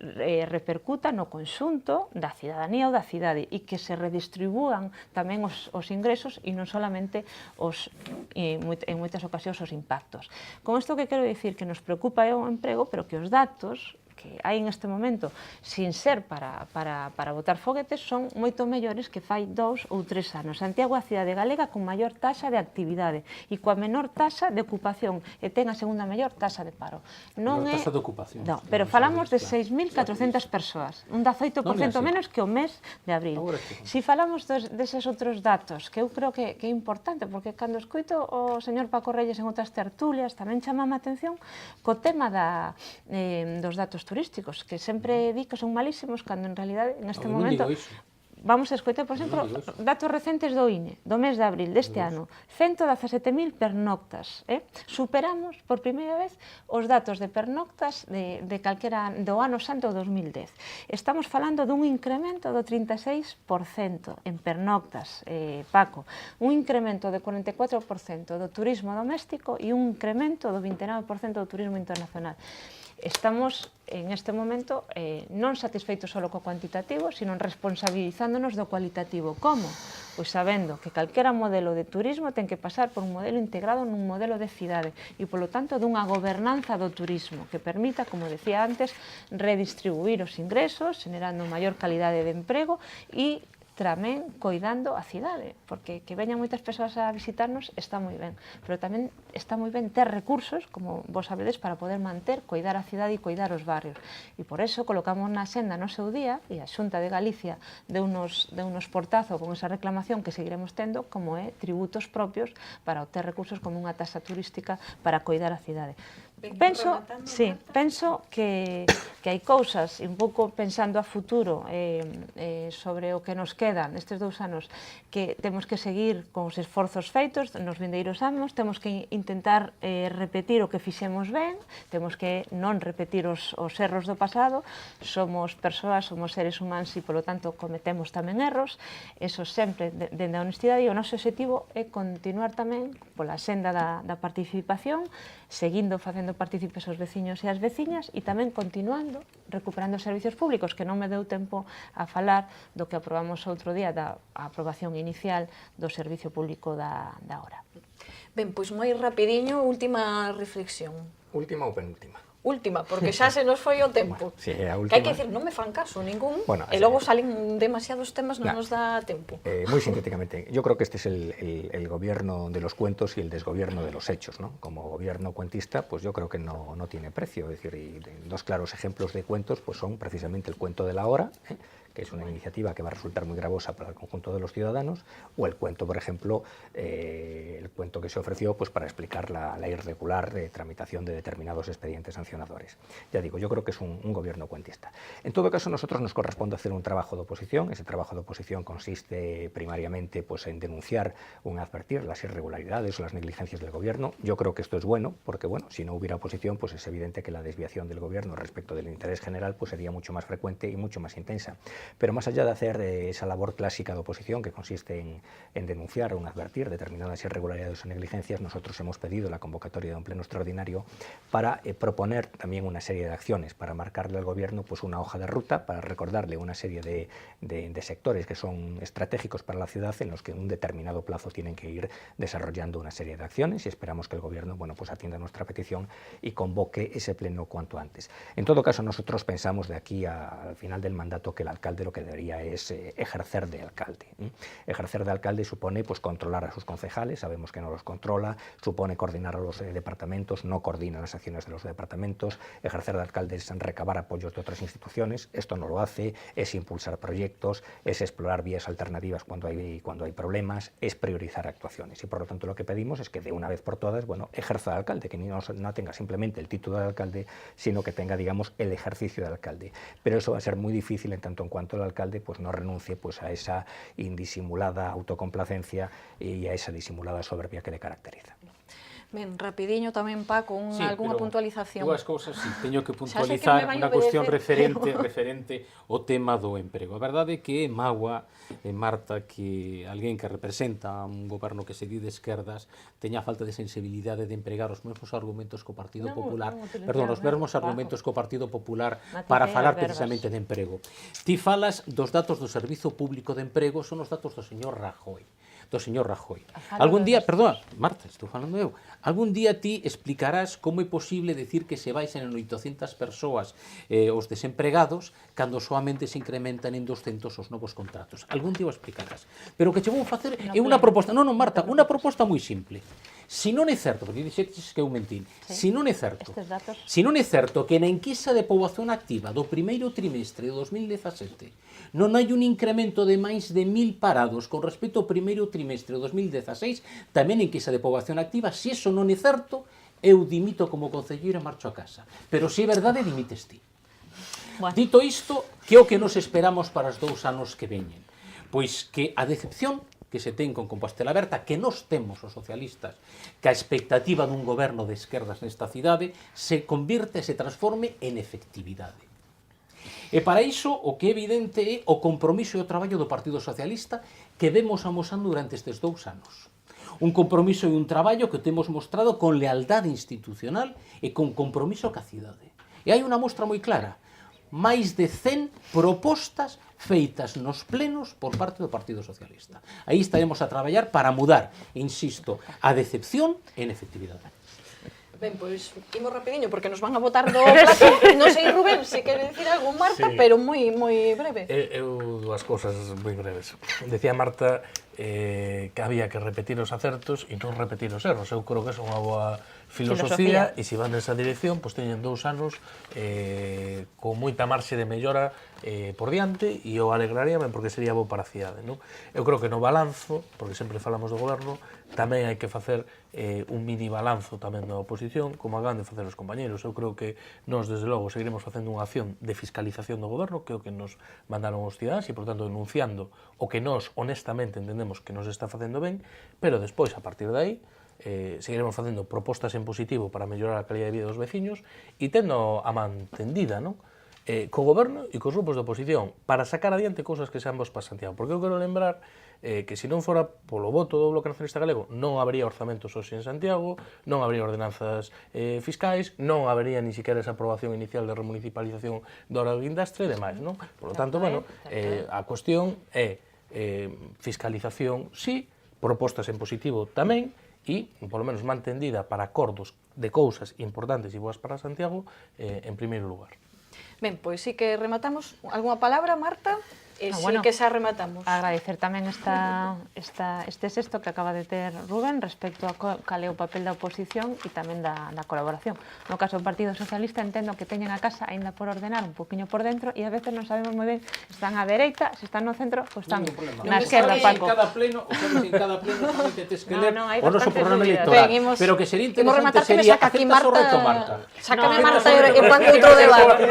repercuta no conxunto da cidadanía ou da cidade e que se redistribúan tamén os ingresos e non solamente en moitas ocasións os impactos. Con isto que quero dicir que nos preocupa é o emprego, pero que os datos que hai en este momento, sin ser para botar foguetes, son moito mellores que fai 2 ou 3 anos. Santiago é a cidade galega con maior taxa de actividade e coa menor taxa de ocupación e ten a segunda mellor taxa de paro. Non é taxa de ocupación. Non, pero falamos de 6.400 persoas, un 18% menos que o mes de abril. Si falamos deses outros datos, que eu creo que é importante, porque cando escoito o señor Paco Reyes en outras tertulias, tamén chamame a atención co tema dos datos turísticos, que sempre di que son malísimos, cando en realidade, neste momento, vamos a escoitar, por exemplo, datos recentes do INE, do mes de abril deste ano, 117.000 pernoctas. Superamos por primeira vez os datos de pernoctas de calquera do ano santo 2010. Estamos falando dun incremento do 36% en pernoctas, Paco, un incremento de 44% do turismo doméstico e un incremento do 29% do turismo internacional. Estamos, en este momento, non satisfeitos só co cuantitativo, sino responsabilizándonos do cualitativo. Como? Pois sabendo que calquera modelo de turismo ten que pasar por un modelo integrado nun modelo de cidade e, polo tanto, dunha gobernanza do turismo que permita, como decía antes, redistribuir os ingresos, generando maior calidade de emprego e tamén coidando a cidade, porque que veñan moitas persoas a visitarnos está moi ben, pero tamén está moi ben ter recursos, como vos sabedes, para poder manter, coidar a cidade e coidar os barrios. E por eso colocamos na senda no seu día, e a Xunta de Galicia de unos portazo con esa reclamación que seguiremos tendo, como é tributos propios para obter recursos como unha taxa turística para coidar a cidade. Penso que hai cousas, un pouco pensando a futuro sobre o que nos queda nestes 2 anos, que temos que seguir con os esforzos feitos nos vindeiros anos, temos que intentar repetir o que fixemos ben, temos que non repetir os erros do pasado, somos persoas, somos seres humanos e, polo tanto, cometemos tamén erros, eso sempre dende a honestidade, e o noso objetivo é continuar tamén pola senda da participación, seguindo facendo partícipes aos veciños e as veciñas e tamén continuando recuperando os servicios públicos, que non me deu tempo a falar do que aprobamos outro día da aprobación inicial do servicio público da hora. Ben, pois moi rapidiño, última reflexión. Última ou penúltima? Última, porque xa se nos foi o tempo. Bueno, sí, a Que última. hai que dicir, non me fan caso ningún, Bueno, e logo salen demasiados temas, non nos dá tempo. Muy sintéticamente, yo creo que este es el gobierno de los cuentos y el desgobierno de los hechos, ¿no? Como gobierno cuentista, pues yo creo que no tiene precio. Es decir, y dos claros ejemplos de cuentos pues son precisamente el cuento de la hora, que es una iniciativa que va a resultar muy gravosa para el conjunto de los ciudadanos, o el cuento, por ejemplo, el cuento que se ofreció pues para explicar la irregular tramitación de determinados expedientes sancionadores. Ya digo, yo creo que es un gobierno cuentista. En todo caso, a nosotros nos corresponde hacer un trabajo de oposición. Ese trabajo de oposición consiste primariamente pues, en denunciar o en advertir las irregularidades o las negligencias del gobierno. Yo creo que esto es bueno, porque bueno, si no hubiera oposición, pues es evidente que la desviación del gobierno respecto del interés general pues sería mucho más frecuente y mucho más intensa. Pero más allá de hacer esa labor clásica de oposición, que consiste en denunciar o en advertir determinadas irregularidades o negligencias, nosotros hemos pedido la convocatoria de un pleno extraordinario para proponer también una serie de acciones, para marcarle al gobierno pues una hoja de ruta, para recordarle una serie de sectores que son estratégicos para la ciudad, en los que en un determinado plazo tienen que ir desarrollando una serie de acciones, y esperamos que el gobierno pues atienda nuestra petición y convoque ese pleno cuanto antes. En todo caso, nosotros pensamos de aquí al final del mandato que el alcalde lo que debería es ejercer de alcalde. Ejercer de alcalde supone pues controlar a sus concejales, sabemos que no los controla, supone coordinar a los departamentos, no coordina las acciones de los departamentos. Ejercer de alcalde es recabar apoyos de otras instituciones, esto no lo hace, es impulsar proyectos, es explorar vías alternativas cuando hay problemas, es priorizar actuaciones, y por lo tanto lo que pedimos es que de una vez por todas, bueno, ejerza de alcalde, que no tenga simplemente el título de alcalde, sino que tenga, digamos, el ejercicio de alcalde. Pero eso va a ser muy difícil en tanto en cuanto el alcalde pues no renuncie pues a esa indisimulada autocomplacencia y a esa disimulada soberbia que le caracteriza. Ben, rapidiño tamén, Paco, algunha puntualización. Dúas cousas, sí, teño que puntualizar unha cuestión referente ao tema do emprego. A verdade é que é mágoa, Marta, que alguén que representa un goberno que se di de esquerdas teña falta de sensibilidade de empregar os mesmos argumentos co Partido Popular, os mesmos argumentos co Partido Popular para falar precisamente de emprego. Ti falas dos datos do Servizo Público de Emprego, son os datos do señor Rajoy. Algún día, perdón, Marta, estou falando eu, algún día ti explicarás como é posible decir que se baixan en 800 persoas os desempregados cando soamente se incrementan en 200 os novos contratos. Algún día o explicarás. Pero o que che vou facer é unha proposta, Marta, unha proposta moi simple. Si non é certo, porque dixetes que eu mentín, si non é certo que na enquisa de poboación activa do primeiro trimestre de 2017 non hai un incremento de máis de 1000 parados con respecto ao primeiro trimestre de 2016, tamén en enquisa de poboación activa, se iso non é certo, eu dimito como concelleiro e marcho a casa. Pero se é verdade, dimites ti. Dito isto, que é o que nos esperamos para os 2 anos que veñen? Pois que a decepción que se ten con Compostela Aberta, que nos temos os socialistas, que a expectativa dun goberno de esquerdas nesta cidade se convirte, se transforme en efectividade. E para iso o que é evidente é o compromiso e o traballo do Partido Socialista que vemos amosando durante estes 2 anos. Un compromiso e un traballo que temos mostrado con lealdade institucional e con compromiso ca cidade. E hai unha mostra moi clara, máis de 100 propostas feitas nos plenos por parte do Partido Socialista. Aí estaremos a traballar para mudar, insisto, a decepción en efectividade. Ben, pois, imos rapidiño, porque nos van a botar do plato. Non sei, Rubén, se quere dicir algo, Marta, sí, pero moi breve. Eu dúas cousas moi breves. Decía Marta que había que repetir os acertos e non repetir os erros. Eu creo que é unha boa filosofía e se van nesa dirección, pois teñen 2 anos con moita marxe de mellora por diante e eu alegraríame porque sería bo para a cidade, non? Eu creo que no balanzo, porque sempre falamos do goberno, tamén hai que facer un mini balanzo tamén da oposición, como acaban de facer os compañeros. Eu creo que nós, desde logo, seguiremos facendo unha acción de fiscalización do goberno, que é o que nos mandaron os cidadáns, e, por tanto, denunciando o que nós, honestamente, entendemos que nos está facendo ben, pero despois, a partir de aí, seguiremos facendo propostas en positivo para mellorar a calidad de vida dos veciños e tendo a man tendida, non? Co goberno e cos grupos de oposición para sacar adiante cousas que sean bos para Santiago, porque eu quero lembrar que se non fora polo voto do Bloque Nacionalista Galego non habería orzamentos hoxe en Santiago, non habería ordenanzas fiscais, non habería ni siquiera esa aprobación inicial de remunicipalización da hora do guindastre e demais, non? Por lo tanto, bueno, a cuestión é fiscalización sí, propostas en positivo tamén, e, polo menos, mantendida para acordos de cousas importantes e boas para Santiago en primeiro lugar. Ben, pois sí que rematamos. Algunha palabra, Marta? E sí que xa rematamos. Agradecer tamén este sexto que acaba de ter Rubén respecto a cal é o papel da oposición e tamén da colaboración. No caso do Partido Socialista entendo que teñen a casa aínda por ordenar un poquinho por dentro e a veces non sabemos moi ben se están á dereita, se están no centro ou están na esquerda, Paco. En cada pleno tamén tedes que ler o noso programa electoral, pero que sería interesante sería aceptas o reto, Marta. Sácame Marta e Paco outro debate.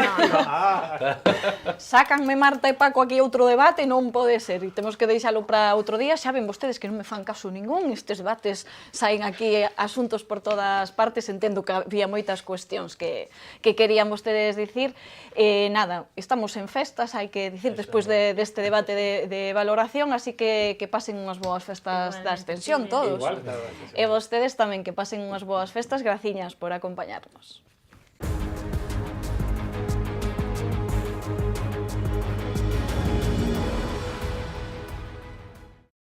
Sácanme Marta e Paco aquí outro debate, non pode ser, e temos que deixalo para outro día. Xa ven vostedes que non me fan caso ningún, estes debates saen aquí asuntos por todas partes, entendo que había moitas cuestións que querían vostedes dicir. Nada, estamos en festas, hai que dicir, despois deste debate de valoración, así que pasen unhas boas festas da Extensión todos. E vostedes tamén que pasen unhas boas festas, graciñas por acompañarnos.